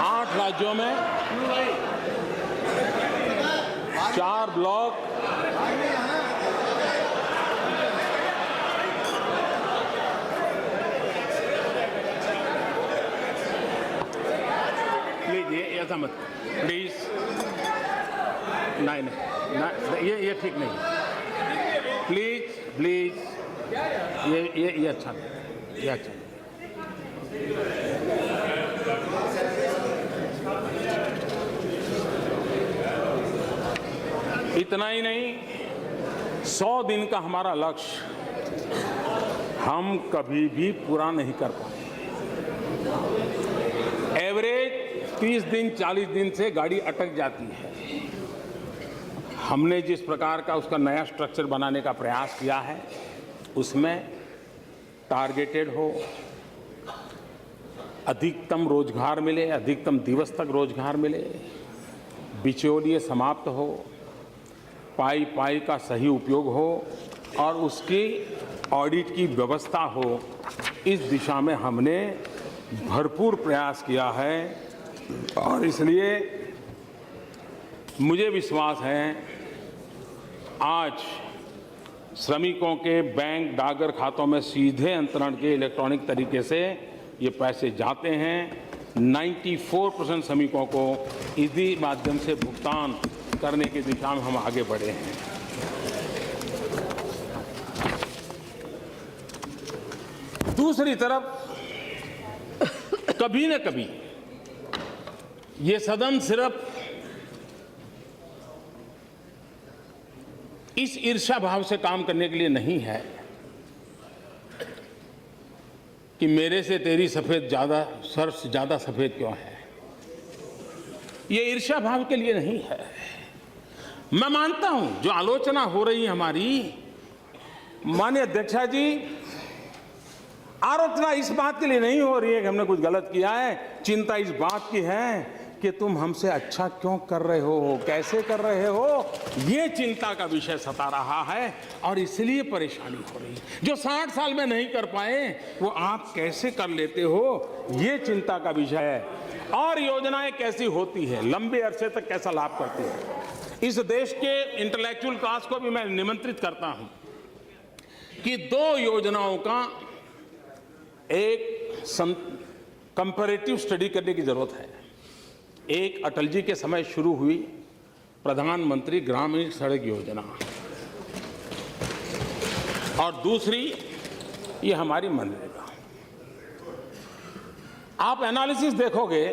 8 राज्यों में 4 ब्लॉक, प्लीज ऐसा मत प्लीज, नहीं, ये ठीक नहीं, प्लीज प्लीज, ये अच्छा नहीं, ये अच्छा नहीं। इतना ही नहीं, 100 दिन का हमारा लक्ष्य हम कभी भी पूरा नहीं कर पाए। एवरेज 30 दिन 40 दिन से गाड़ी अटक जाती है। हमने जिस प्रकार का उसका नया स्ट्रक्चर बनाने का प्रयास किया है, उसमें टारगेटेड हो, अधिकतम रोजगार मिले, अधिकतम दिवस तक रोजगार मिले, बिचौलिए समाप्त हो, पाई पाई का सही उपयोग हो और उसकी ऑडिट की व्यवस्था हो। इस दिशा में हमने भरपूर प्रयास किया है और इसलिए मुझे विश्वास है आज श्रमिकों के बैंक डाकघर खातों में सीधे अंतरण के इलेक्ट्रॉनिक तरीके से ये पैसे जाते हैं। 94% श्रमिकों को इसी माध्यम से भुगतान करने की दिशा में हम आगे बढ़े हैं। दूसरी तरफ कभी न कभी ये सदन सिर्फ इस ईर्ष्या भाव से काम करने के लिए नहीं है कि मेरे से तेरी सफेद ज्यादा, सर्फ ज्यादा सफेद क्यों है। ये ईर्ष्या भाव के लिए नहीं है। मैं मानता हूं जो आलोचना हो रही है हमारी, माननीय अध्यक्षा जी, आलोचना इस बात के लिए नहीं हो रही है कि हमने कुछ गलत किया है। चिंता इस बात की है कि तुम हमसे अच्छा क्यों कर रहे हो, कैसे कर रहे हो, ये चिंता का विषय सता रहा है और इसलिए परेशानी हो रही है। जो 60 साल में नहीं कर पाए वो आप कैसे कर लेते हो, ये चिंता का विषय है। और योजनाएं कैसी होती है, लंबे अरसे तक कैसा लाभ करती है। इस देश के इंटेलेक्चुअल क्लास को भी मैं निमंत्रित करता हूं कि 2 योजनाओं का एक कंपैरेटिव स्टडी करने की जरूरत है। एक अटल जी के समय शुरू हुई प्रधानमंत्री ग्रामीण सड़क योजना, और दूसरी ये हमारी मनरेगा। आप एनालिसिस देखोगे,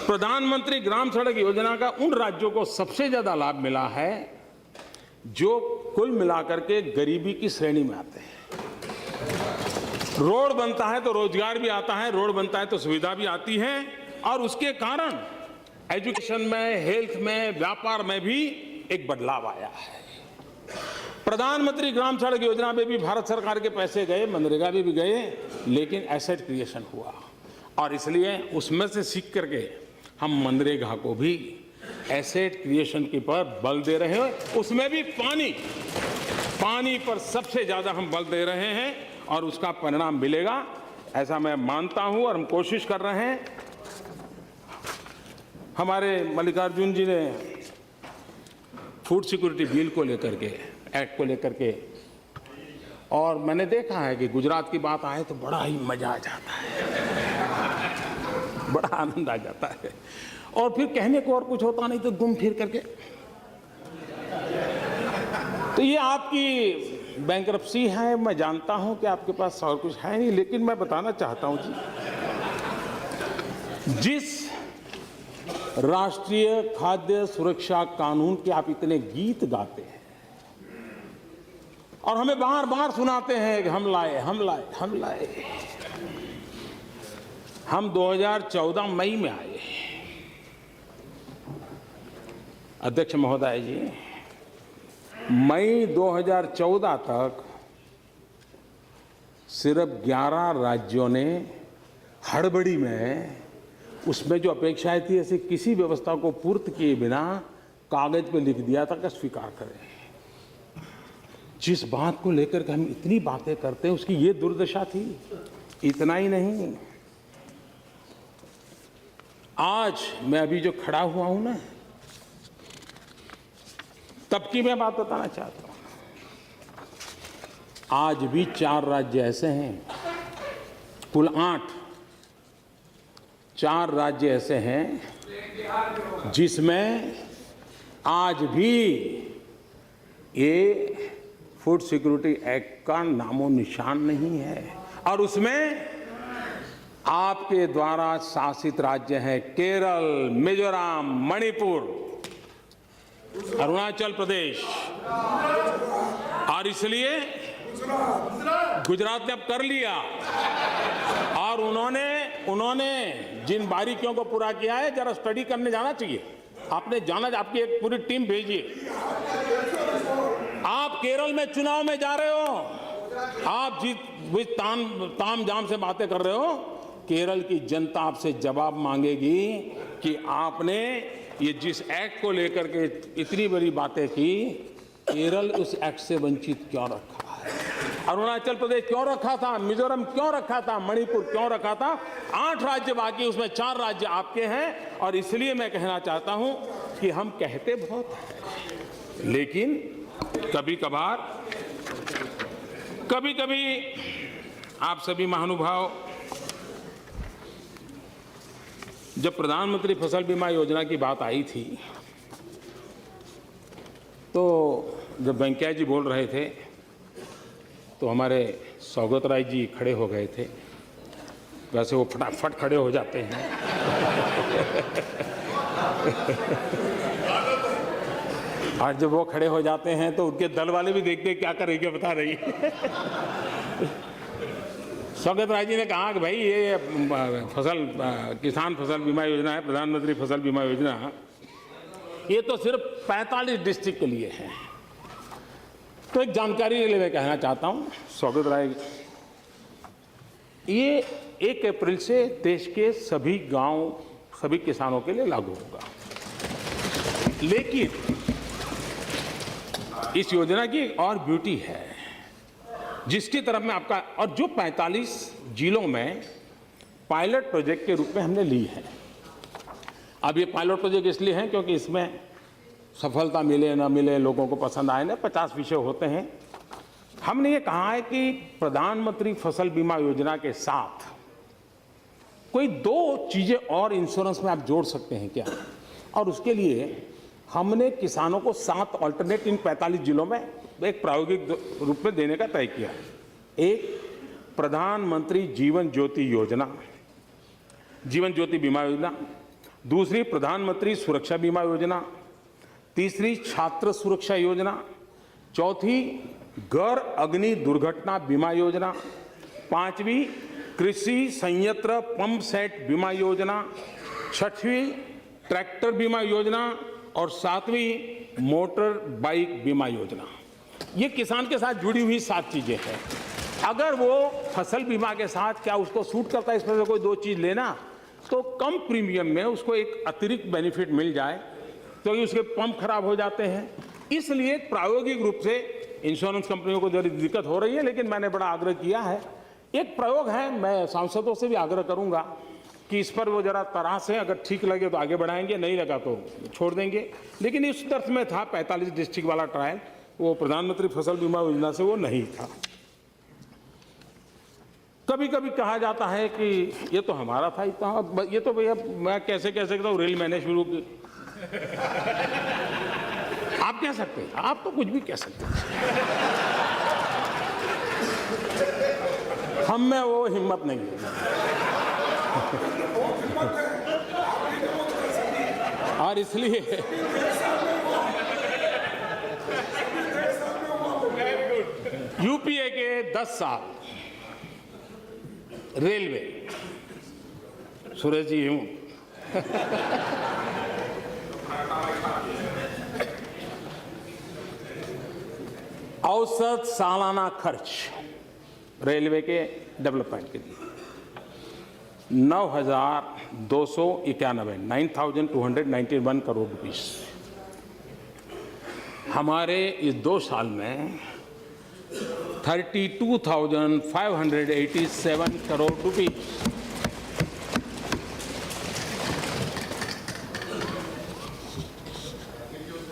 प्रधानमंत्री ग्राम सड़क योजना का उन राज्यों को सबसे ज्यादा लाभ मिला है जो कुल मिलाकर के गरीबी की श्रेणी में आते हैं। रोड बनता है तो रोजगार भी आता है, रोड बनता है तो सुविधा भी आती है, और उसके कारण एजुकेशन में, हेल्थ में, व्यापार में भी एक बदलाव आया है। प्रधानमंत्री ग्राम सड़क योजना में भी भारत सरकार के पैसे गए, मनरेगा में भी गए, लेकिन एसेट क्रिएशन हुआ, और इसलिए उसमें से सीख करके हम मनरेगा को भी एसेट क्रिएशन के पर बल दे रहे हैं। उसमें भी पानी पर सबसे ज्यादा हम बल दे रहे हैं, और उसका परिणाम मिलेगा ऐसा मैं मानता हूं, और हम कोशिश कर रहे हैं। हमारे मल्लिकार्जुन जी ने फूड सिक्योरिटी बिल को लेकर के, एक्ट को लेकर के, और मैंने देखा है कि गुजरात की बात आए तो बड़ा ही मजा आ जाता है, बड़ा आनंद आ जाता है, और फिर कहने को और कुछ होता नहीं तो घूम फिर करके। तो ये आपकी बैंकरप्सी है, मैं जानता हूं कि आपके पास और कुछ है नहीं, लेकिन मैं बताना चाहता हूं जी, जिस राष्ट्रीय खाद्य सुरक्षा कानून के आप इतने गीत गाते हैं और हमें बार बार सुनाते हैं कि हम लाए, हम लाए, हम लाए, हम 2014 मई में आए। अध्यक्ष महोदय जी, मई 2014 तक सिर्फ 11 राज्यों ने हड़बड़ी में उसमें जो अपेक्षाएं थी ऐसी किसी व्यवस्था को पूर्त किए बिना कागज पे लिख दिया था कि स्वीकार करें। जिस बात को लेकर के हम इतनी बातें करते हैं उसकी ये दुर्दशा थी। इतना ही नहीं, आज मैं अभी जो खड़ा हुआ हूं ना, तब की मैं बात बताना चाहता हूं। आज भी 4 राज्य ऐसे हैं, कुल 4 राज्य ऐसे हैं जिसमें आज भी ये फूड सिक्योरिटी एक्ट का नामो निशान नहीं है, और उसमें आपके द्वारा शासित राज्य हैं केरल, मिजोरम, मणिपुर, अरुणाचल प्रदेश, और इसलिए गुजरात ने अब कर लिया, और उन्होंने जिन बारीकियों को पूरा किया है जरा स्टडी करने जाना चाहिए। आपने जाना, आपकी एक पूरी टीम भेजिए। आप केरल में चुनाव में जा रहे हो, आप ताम जाम से बातें कर रहे हो, केरल की जनता आपसे जवाब मांगेगी कि आपने ये जिस एक्ट को लेकर के इतनी बड़ी बातें की, केरल उस एक्ट से वंचित क्यों रखा है, अरुणाचल प्रदेश क्यों रखा था, मिजोरम क्यों रखा था, मणिपुर क्यों रखा था। 8 राज्य बाकी, उसमें 4 राज्य आपके हैं, और इसलिए मैं कहना चाहता हूं कि हम कहते बहुत हैं, लेकिन कभी कभी आप सभी महानुभाव, जब प्रधानमंत्री फसल बीमा योजना की बात आई थी तो जब वेंकैया जी बोल रहे थे तो हमारे सौगत राय जी खड़े हो गए थे। वैसे वो फटाफट खड़े हो जाते हैं और जब वो खड़े हो जाते हैं तो उनके दल वाले भी देखते क्या करेंगे, बता रही सौगत राय जी ने कहा कि भाई ये किसान फसल बीमा योजना है, प्रधानमंत्री फसल बीमा योजना, ये तो सिर्फ 45 डिस्ट्रिक्ट के लिए है। तो एक जानकारी के लिए मैं कहना चाहता हूं सौगत राय, ये 1 अप्रैल से देश के सभी गांव, सभी किसानों के लिए लागू होगा। लेकिन इस योजना की एक और ब्यूटी है जिसकी तरफ में आपका, और जो 45 जिलों में पायलट प्रोजेक्ट के रूप में हमने ली है। अब ये पायलट प्रोजेक्ट इसलिए हैं क्योंकि इसमें सफलता मिले ना मिले, लोगों को पसंद आए ना, 50 विषय होते हैं। हमने ये कहा है कि प्रधानमंत्री फसल बीमा योजना के साथ कोई 2 चीजें और इंश्योरेंस में आप जोड़ सकते हैं क्या, और उसके लिए हमने किसानों को 7 ऑल्टरनेट इन 45 जिलों में एक प्रायोगिक रूप में देने का तय किया। एक, प्रधानमंत्री जीवन ज्योति योजना, जीवन ज्योति बीमा योजना। दूसरी, प्रधानमंत्री सुरक्षा बीमा योजना। तीसरी, छात्र सुरक्षा योजना। चौथी, घर अग्नि दुर्घटना बीमा योजना। 5वीं, कृषि संयंत्र पंप सेट बीमा योजना। 6वीं, ट्रैक्टर बीमा योजना। और 7वीं, मोटर बाइक बीमा योजना। ये किसान के साथ जुड़ी हुई 7 चीजें हैं। अगर वो फसल बीमा के साथ क्या उसको सूट करता है इसमें से कोई 2 चीज लेना, तो कम प्रीमियम में उसको एक अतिरिक्त बेनिफिट मिल जाए, क्योंकि उसके पंप खराब हो जाते हैं। इसलिए प्रायोगिक रूप से इंश्योरेंस कंपनियों को जरूर दिक्कत हो रही है, लेकिन मैंने बड़ा आग्रह किया है। एक प्रयोग है, मैं सांसदों से भी आग्रह करूंगा कि इस पर वो जरा तरह से, अगर ठीक लगे तो आगे बढ़ाएंगे, नहीं लगा तो छोड़ देंगे। लेकिन इस दर्थ में था 45 डिस्ट्रिक्ट वाला ट्रायल, वो प्रधानमंत्री फसल बीमा योजना से वो नहीं था। कभी कभी कहा जाता है कि ये तो हमारा था इतना, ये तो भैया मैं कैसे कह सकता हूँ, रेल मैंने शुरू की। आप कह सकते हैं, आप तो कुछ भी कह सकते हैं, हम में वो हिम्मत नहीं है। और इसलिए यूपीए के 10 साल रेलवे, सुरेश जी हूं, औसत सालाना खर्च रेलवे के डेवलपमेंट के लिए 9,291 करोड़ रुपीस। हमारे इस 2 साल में 32,587 करोड़ रुपीस।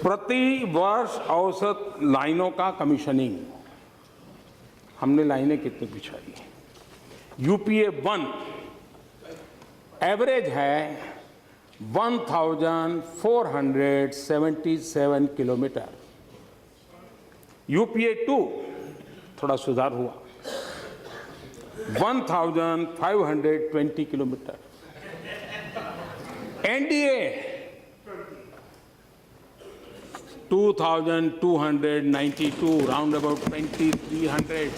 प्रति वर्ष औसत लाइनों का कमीशनिंग, हमने लाइनें कितनी बिछाई? यूपीए 1 एवरेज है 1,477 किलोमीटर। यूपीए 2 थोड़ा सुधार हुआ, 1,520 किलोमीटर। NDA 2,292, round about 2,300।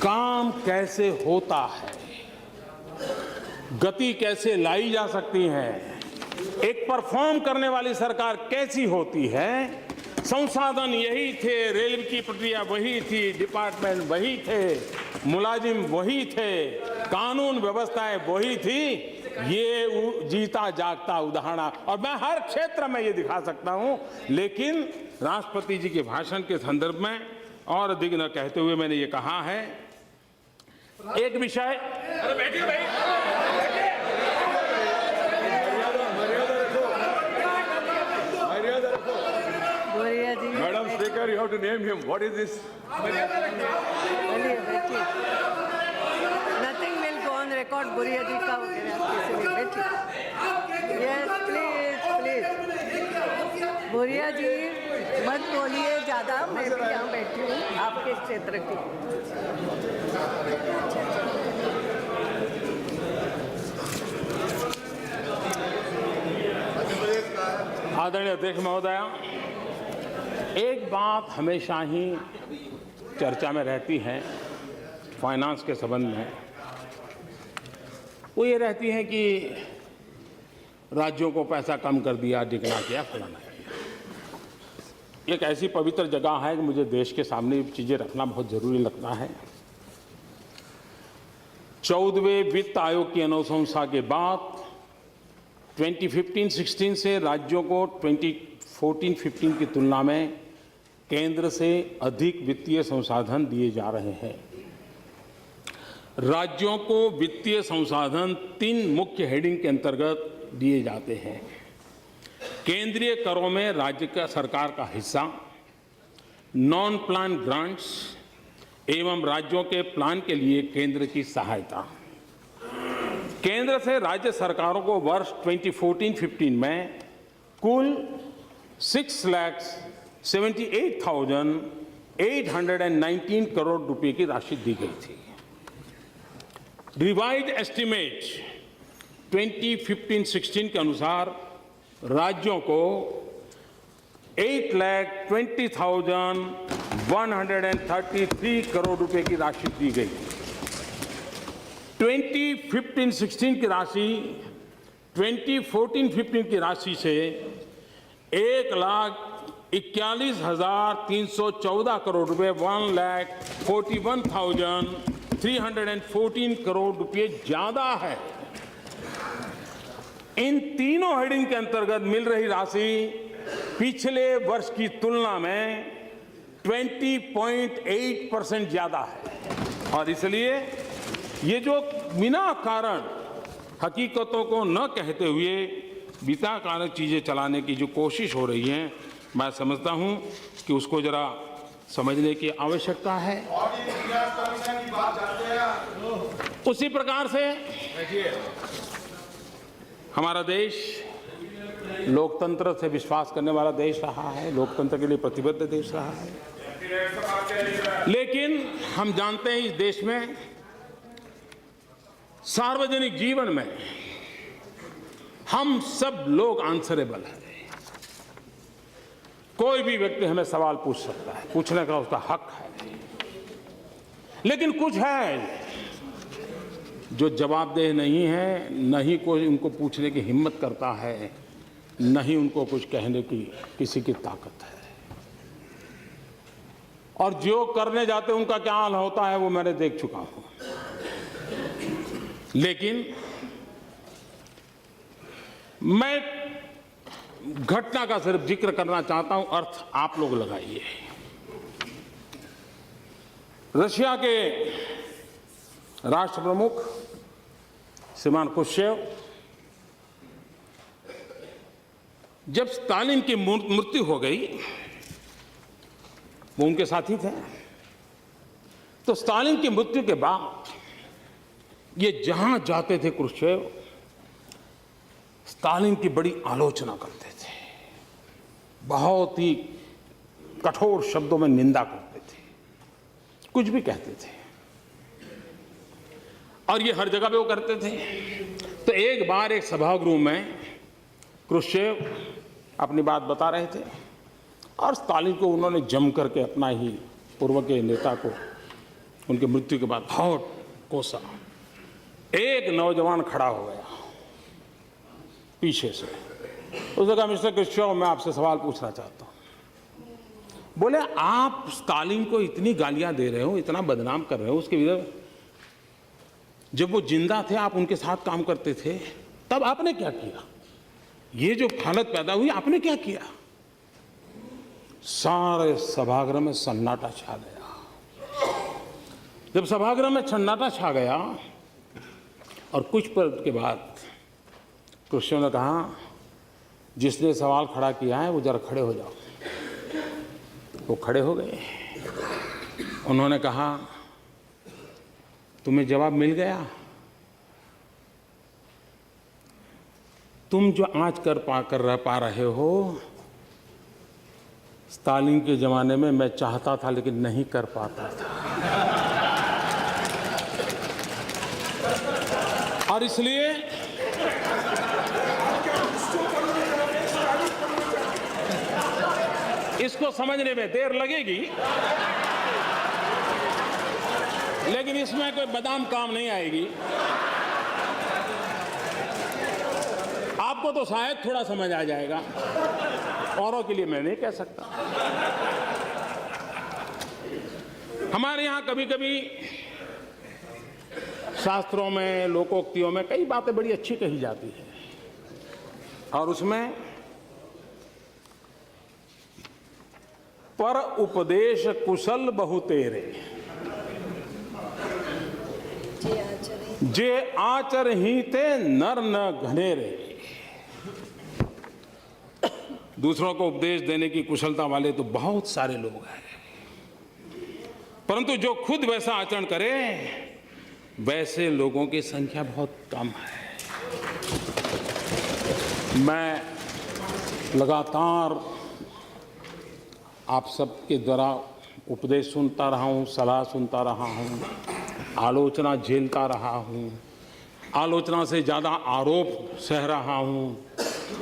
काम कैसे होता है, गति कैसे लाई जा सकती है, एक परफॉर्म करने वाली सरकार कैसी होती है, संसाधन यही थे, रेल की प्रक्रिया वही थी, डिपार्टमेंट वही थे, मुलाजिम वही थे, कानून व्यवस्थाएं वही थी। ये जीता जागता उदाहरण, और मैं हर क्षेत्र में ये दिखा सकता हूं। लेकिन राष्ट्रपति जी के भाषण के संदर्भ में और अधिक न कहते हुए मैंने ये कहा है, एक विषय, अरे बैठिए भाई,
Madam Speaker, you have to name him. What is this?
Nothing will go on record. बुरिया जी का Yes, please. बुरिया जी मत बोलिए ज़्यादा, मैं भी यहाँ बैठी हूँ आपके क्षेत्र की।
आदरणीय अध्यक्ष महोदया, एक बात हमेशा ही चर्चा में रहती है फाइनेंस के संबंध में, वो ये रहती है कि राज्यों को पैसा कम कर दिया, डिगना किया, फलाना किया। एक ऐसी पवित्र जगह है कि मुझे देश के सामने चीज़ें रखना बहुत ज़रूरी लगता है। 14वें वित्त आयोग की अनुशंसा के बाद 2015-16 से राज्यों को 2014-15 की तुलना में केंद्र से अधिक वित्तीय संसाधन दिए जा रहे हैं। राज्यों को वित्तीय संसाधन 3 मुख्य हेडिंग के अंतर्गत दिए जाते हैं। केंद्रीय करों में राज्य का सरकार का हिस्सा, नॉन प्लान ग्रांट्स एवं राज्यों के प्लान के लिए केंद्र की सहायता। केंद्र से राज्य सरकारों को वर्ष 2014-15 में कुल 6,78,819 करोड़ रुपए की राशि दी गई थी। रिवाइज्ड एस्टीमेट 2015-16 के अनुसार राज्यों को 8,20,133 करोड़ रुपए की राशि दी गई। 2015-16 की राशि 2014-15 की राशि से 1,41,314 करोड़ रुपए 1,41,314 करोड़ रुपए ज्यादा है। इन तीनों हेडिंग के अंतर्गत मिल रही राशि पिछले वर्ष की तुलना में 20.8% ज्यादा है और इसलिए ये जो बिना कारण हकीकतों को न कहते हुए बिना कारण चीजें चलाने की जो कोशिश हो रही है, मैं समझता हूं कि उसको जरा समझने की आवश्यकता है। उसी प्रकार से हमारा देश लोकतंत्र से विश्वास करने वाला देश रहा है, लोकतंत्र के लिए प्रतिबद्ध देश रहा है। लेकिन हम जानते हैं इस देश में सार्वजनिक जीवन में हम सब लोग आंसरेबल हैं। कोई भी व्यक्ति हमें सवाल पूछ सकता है, पूछने का उसका हक है। लेकिन कुछ है जो जवाबदेह नहीं है, न ही कोई उनको पूछने की हिम्मत करता है, न ही उनको कुछ कहने की किसी की ताकत है। और जो करने जाते उनका क्या हाल होता है वो मैंने देख चुका हूं। लेकिन मैं घटना का सिर्फ जिक्र करना चाहता हूं, अर्थ आप लोग लगाइए। रशिया के राष्ट्र प्रमुख श्रीमान क्रुश्चेव जब स्टालिन की मृत्यु हो गई, वो उनके साथी थे, तो स्टालिन की मृत्यु के बाद ये जहां जाते थे क्रुश्चेव स्टालिन की बड़ी आलोचना करते थे, बहुत ही कठोर शब्दों में निंदा करते थे, कुछ भी कहते थे और ये हर जगह पे वो करते थे। तो एक बार एक सभागृह में क्रुश्चेव अपनी बात बता रहे थे और स्टालिन को उन्होंने जम करके अपना ही पूर्व के नेता को उनकी मृत्यु के बाद बहुत कोसा। एक नौजवान खड़ा हो गया पीछे से, उसने कहा मिस्टर क्रुश्चेव मैं आपसे सवाल पूछना चाहता हूं। बोले आप स्टालिन को इतनी गालियां दे रहे हो, इतना बदनाम कर रहे हो उसके विरुद्ध, जब वो जिंदा थे आप उनके साथ काम करते थे, तब आपने क्या किया? ये जो हालत पैदा हुई आपने क्या किया? सारे सभागृह में सन्नाटा छा गया। जब सभागृह में सन्नाटा छा गया और कुछ पल के बाद क्रुश्चेव ने कहा जिसने सवाल खड़ा किया है वो जरा खड़े हो जाओ। वो खड़े हो गए। उन्होंने कहा तुम्हें जवाब मिल गया? तुम जो आज कर पा रहे हो स्टालिन के जमाने में मैं चाहता था लेकिन नहीं कर पाता था। और इसलिए इसको समझने में देर लगेगी, लेकिन इसमें कोई बादाम काम नहीं आएगी। आपको तो शायद थोड़ा समझ आ जाएगा, औरों के लिए मैं नहीं कह सकता। हमारे यहां कभी कभी शास्त्रों में, लोकोक्तियों में कई बातें बड़ी अच्छी कही जाती है और उसमें पर उपदेश कुशल बहु तेरे, जे आचर ही ते नर न घनेरे। दूसरों को उपदेश देने की कुशलता वाले तो बहुत सारे लोग हैं, परंतु जो खुद वैसा आचरण करे वैसे लोगों की संख्या बहुत कम है। मैं लगातार आप सबके द्वारा उपदेश सुनता रहा हूँ, सलाह सुनता रहा हूँ, आलोचना झेलता रहा हूँ, आलोचना से ज़्यादा आरोप सह रहा हूँ।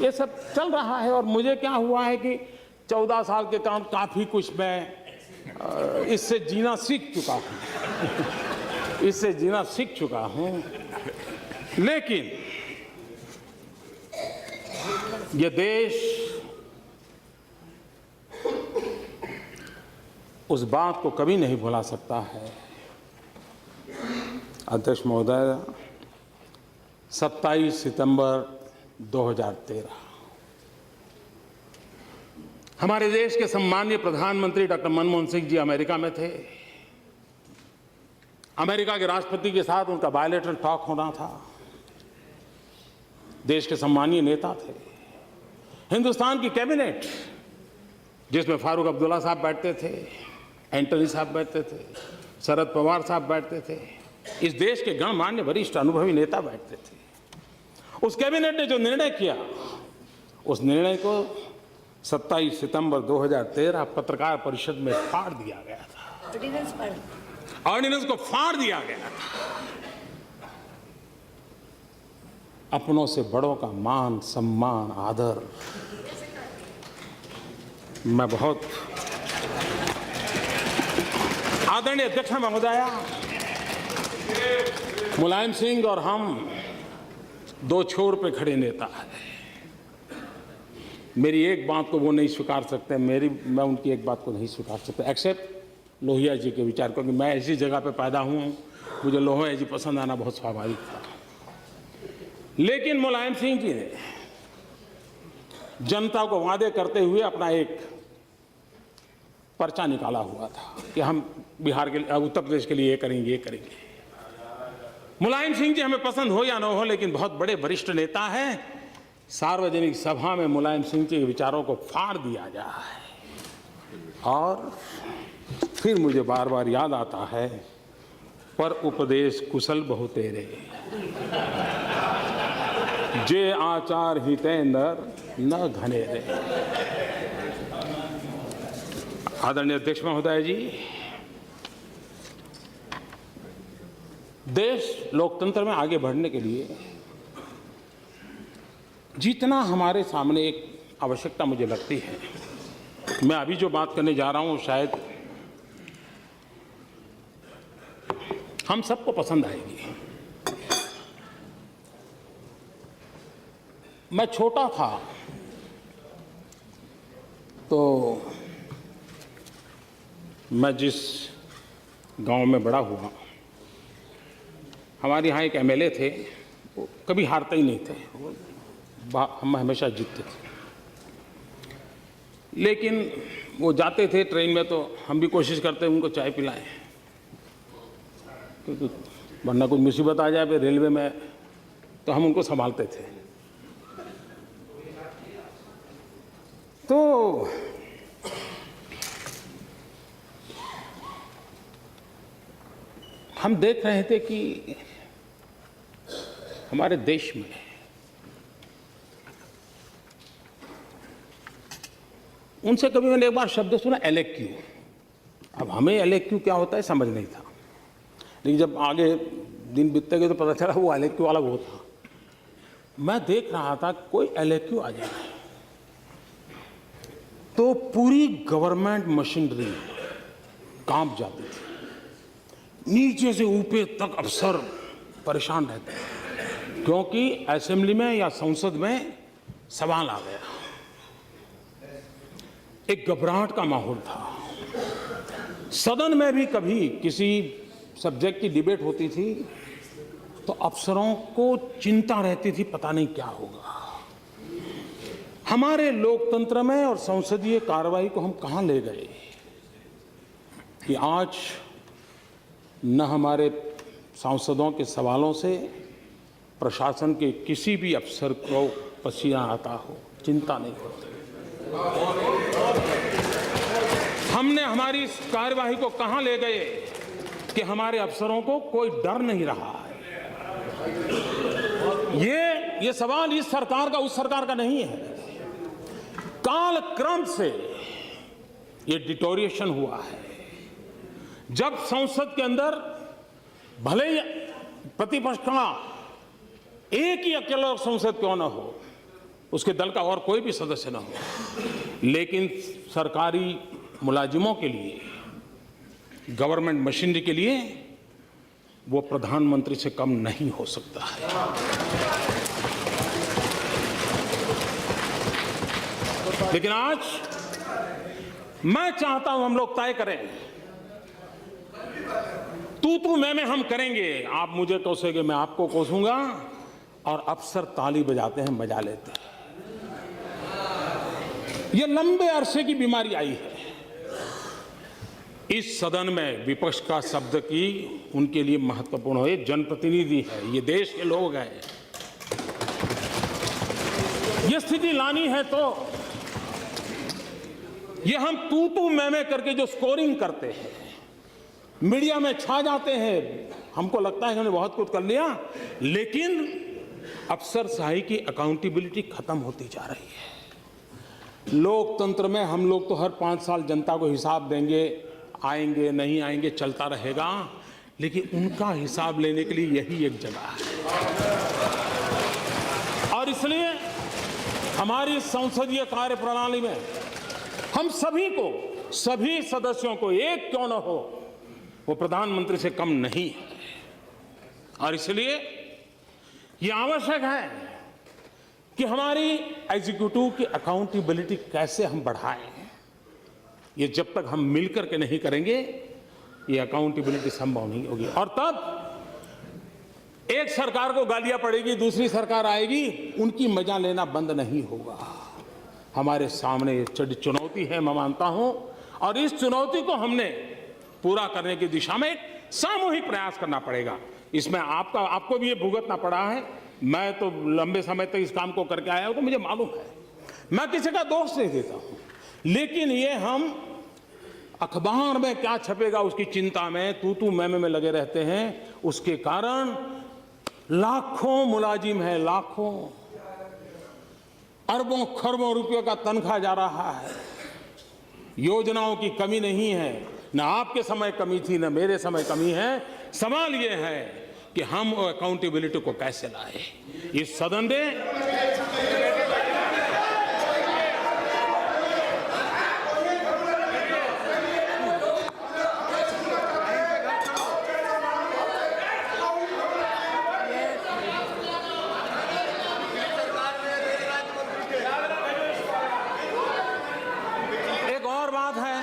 ये सब चल रहा है और मुझे क्या हुआ है कि 14 साल के कारण काफ़ी कुछ मैं इससे जीना सीख चुका हूँ इससे जीना सीख चुका हूँ। लेकिन ये देश उस बात को कभी नहीं भुला सकता है। अध्यक्ष महोदय, 27 सितंबर 2013 हमारे देश के सम्मानीय प्रधानमंत्री डॉक्टर मनमोहन सिंह जी अमेरिका में थे। अमेरिका के राष्ट्रपति के साथ उनका बायलैटरल टॉक होना था। देश के सम्मानीय नेता थे। हिंदुस्तान की कैबिनेट जिसमें फारूक अब्दुल्ला साहब बैठते थे, एंटनी साहब बैठते थे, शरद पवार साहब बैठते थे, इस देश के गणमान्य वरिष्ठ अनुभवी नेता बैठते थे। उस कैबिनेट ने जो निर्णय किया, उस निर्णय को 27 सितंबर 2013 पत्रकार परिषद में फाड़ दिया गया था। ऑर्डिनेंस को फाड़ दिया गया था। अपनों से बड़ों का मान, सम्मान, आदर। मैं बहुत आदरणीय अध्यक्ष महोदया, मुलायम सिंह और हम दो छोर पे खड़े नेता हैं। मेरी एक बात को वो नहीं स्वीकार सकते, मैं उनकी एक बात को नहीं स्वीकार सकता, एक्सेप्ट लोहिया जी के विचार, क्योंकि मैं ऐसी जगह पे पैदा हूँ, मुझे लोहिया जी पसंद आना बहुत स्वाभाविक था। लेकिन मुलायम सिंह जी ने जनता को वादे करते हुए अपना एक पर्चा निकाला हुआ था कि हम बिहार के, उत्तर प्रदेश के लिए ये करेंगे, ये करेंगे। मुलायम सिंह जी हमें पसंद हो या न हो, लेकिन बहुत बड़े वरिष्ठ नेता हैं। सार्वजनिक सभा में मुलायम सिंह जी के विचारों को फाड़ दिया जाए और फिर मुझे बार बार याद आता है, पर उपदेश कुशल बहु तेरे, जे आचार हिते नर न घनेरे। आदरणीय अध्यक्ष महोदय जी, देश लोकतंत्र में आगे बढ़ने के लिए जितना हमारे सामने एक आवश्यकता मुझे लगती है, मैं अभी जो बात करने जा रहा हूं शायद हम सबको पसंद आएगी। मैं छोटा था तो मैं जिस गांव में बड़ा हुआ, हमारे यहाँ एक एमएलए थे, वो कभी हारते ही नहीं थे, हम हमेशा जीतते थे। लेकिन वो जाते थे ट्रेन में तो हम भी कोशिश करते उनको चाय पिलाएं, क्योंकि वरना कोई मुसीबत आ जाए फिर रेलवे में, तो हम उनको संभालते थे। तो हम देख रहे थे कि हमारे देश में उनसे कभी मैंने एक बार शब्द सुना, एलएक्यू। अब हमें एलएक्यू क्या होता है समझ नहीं था, लेकिन जब आगे दिन बीतते गए तो पता चला वो एलएक्यू अलग होता। मैं देख रहा था कोई एलएक्यू आ जाए तो पूरी गवर्नमेंट मशीनरी कांप जाती थी, नीचे से ऊपर तक अफसर परेशान रहते हैं, क्योंकि असेंबली में या संसद में सवाल आ गया। एक घबराहट का माहौल था। सदन में भी कभी किसी सब्जेक्ट की डिबेट होती थी तो अफसरों को चिंता रहती थी, पता नहीं क्या होगा। हमारे लोकतंत्र में और संसदीय कार्रवाई को हम कहां ले गए कि आज न हमारे सांसदों के सवालों से प्रशासन के किसी भी अफसर को पसीना आता हो, चिंता नहीं होती। हमने हमारी इस कार्यवाही को कहां ले गए कि हमारे अफसरों को कोई डर नहीं रहा है। ये सवाल इस सरकार का उस सरकार का नहीं है। काल क्रम से ये डिटोरिएशन हुआ है। जब संसद के अंदर भले ही प्रतिपक्ष का एक ही अकेला संसद क्यों न हो, उसके दल का और कोई भी सदस्य न हो, लेकिन सरकारी मुलाजिमों के लिए, गवर्नमेंट मशीनरी के लिए वो प्रधानमंत्री से कम नहीं हो सकता है। लेकिन आज मैं चाहता हूं हम लोग तय करें, तू मैं हम करेंगे। आप मुझे कोसेंगे, मैं आपको कोसूंगा, और अफसर ताली बजाते हैं, मजा लेते हैं। ये लंबे अरसे की बीमारी आई है। इस सदन में विपक्ष का शब्द की उनके लिए महत्वपूर्ण हो। ये जनप्रतिनिधि है, ये देश के लोग हैं। ये स्थिति लानी है तो ये हम तू मैं करके जो स्कोरिंग करते हैं, मीडिया में छा जाते हैं, हमको लगता है कि हमने बहुत कुछ कर लिया, लेकिन अफसरशाही की अकाउंटेबिलिटी खत्म होती जा रही है। लोकतंत्र में हम लोग तो हर 5 साल जनता को हिसाब देंगे, आएंगे नहीं आएंगे चलता रहेगा, लेकिन उनका हिसाब लेने के लिए यही एक जगह है। और इसलिए हमारी संसदीय कार्य प्रणाली में हम सभी को, सभी सदस्यों को, एक क्यों न हो, वो प्रधानमंत्री से कम नहीं है। और इसलिए ये आवश्यक है कि हमारी एग्जीक्यूटिव की अकाउंटेबिलिटी कैसे हम बढ़ाएं। ये जब तक हम मिलकर के नहीं करेंगे, ये अकाउंटेबिलिटी संभव नहीं होगी। और तब एक सरकार को गालियां पड़ेगी, दूसरी सरकार आएगी, उनकी मजा लेना बंद नहीं होगा। हमारे सामने ये चुनौती है, मैं मानता हूं, और इस चुनौती को हमने पूरा करने की दिशा में सामूहिक प्रयास करना पड़ेगा। इसमें आपको भी ये भुगतना पड़ा है। मैं तो लंबे समय तक इस काम को करके आया हूं, तो मुझे मालूम है। मैं किसी का दोष नहीं देता हूं, लेकिन ये हम अखबार में क्या छपेगा उसकी चिंता में, तू मैं में लगे रहते हैं। उसके कारण लाखों मुलाजिम है, लाखों अरबों खरबों रुपयों का तनख्वाह जा रहा है। योजनाओं की कमी नहीं है, न आपके समय कमी थी, न मेरे समय कमी है। सवाल यह है कि हम अकाउंटेबिलिटी को कैसे लाए। इस सदन में एक और बात है,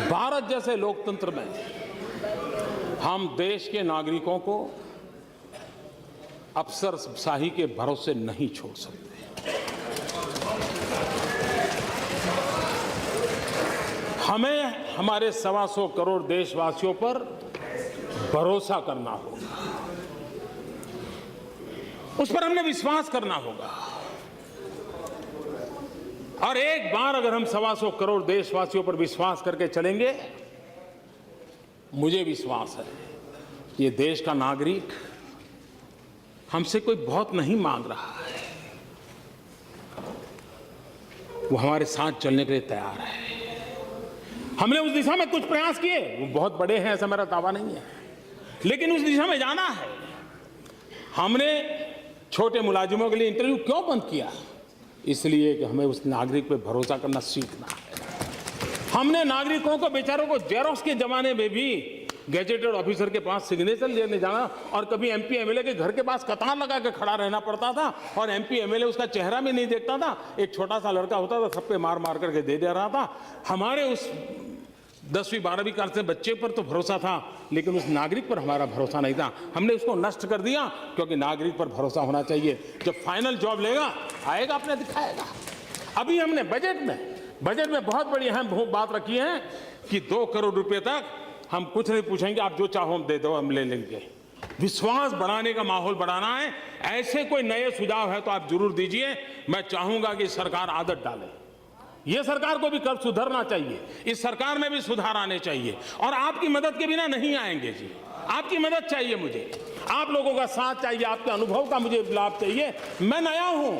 भारत जैसे लोकतंत्र में हम देश के नागरिकों को अफसरशाही के भरोसे नहीं छोड़ सकते। हमें हमारे 125 करोड़ देशवासियों पर भरोसा करना होगा, उस पर हमने विश्वास करना होगा। और एक बार अगर हम 125 करोड़ देशवासियों पर विश्वास करके चलेंगे, मुझे विश्वास है कि ये देश का नागरिक हमसे कोई बहुत नहीं मांग रहा है, वो हमारे साथ चलने के लिए तैयार है। हमने उस दिशा में कुछ प्रयास किए, वो बहुत बड़े हैं ऐसा मेरा दावा नहीं है, लेकिन उस दिशा में जाना है। हमने छोटे मुलाजिमों के लिए इंटरव्यू क्यों बंद किया? इसलिए कि हमें उस नागरिक पे भरोसा करना सीखना है। हमने नागरिकों को, बेचारों को, जेरोक्स के जमाने में भी गैजेटेड ऑफिसर के पास सिग्नेचर लेने जाना, और कभी एमपी एमएलए के घर के पास कतार लगा के खड़ा रहना पड़ता था, और एमपी एमएलए उसका चेहरा भी नहीं देखता था। एक छोटा सा लड़का होता था, सब पे मार मार करके दे रहा था। हमारे उस 10वीं 12वीं क्लास के बच्चे पर तो भरोसा था, लेकिन उस नागरिक पर हमारा भरोसा नहीं था। हमने उसको नष्ट कर दिया, क्योंकि नागरिक पर भरोसा होना चाहिए। जब फाइनल जॉब लेगा, आएगा, अपने दिखाएगा। अभी हमने बजट में बहुत बड़ी अहम बात रखी है कि 2 करोड़ रुपए तक हम कुछ नहीं पूछेंगे, आप जो चाहो हम दे दो, हम ले लेंगे। विश्वास बढ़ाने का माहौल बढ़ाना है। ऐसे कोई नए सुझाव है तो आप जरूर दीजिए। मैं चाहूंगा कि सरकार आदत डाले, ये सरकार को भी कल सुधरना चाहिए, इस सरकार में भी सुधार आने चाहिए और आपकी मदद के बिना नहीं आएंगे जी। आपकी मदद चाहिए मुझे, आप लोगों का साथ चाहिए, आपके अनुभव का मुझे लाभ चाहिए। मैं नया हूं,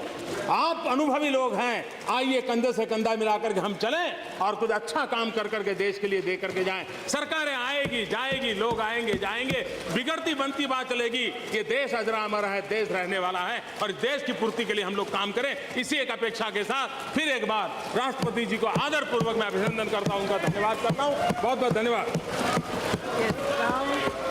आप अनुभवी लोग हैं, आइए कंधे से कंधा मिलाकर के हम चलें और कुछ अच्छा काम कर करके देश के लिए दे करके जाएं। सरकारें आएगी जाएगी, लोग आएंगे जाएंगे, बिगड़ती बनती बात चलेगी। ये देश अजरा अमर है, देश रहने वाला है और देश की पूर्ति के लिए हम लोग काम करें। इसी एक अपेक्षा के साथ फिर एक बार राष्ट्रपति जी को आदरपूर्वक मैं अभिनंदन करता हूं, उनका धन्यवाद करता हूं। बहुत बहुत धन्यवाद।
Yes, now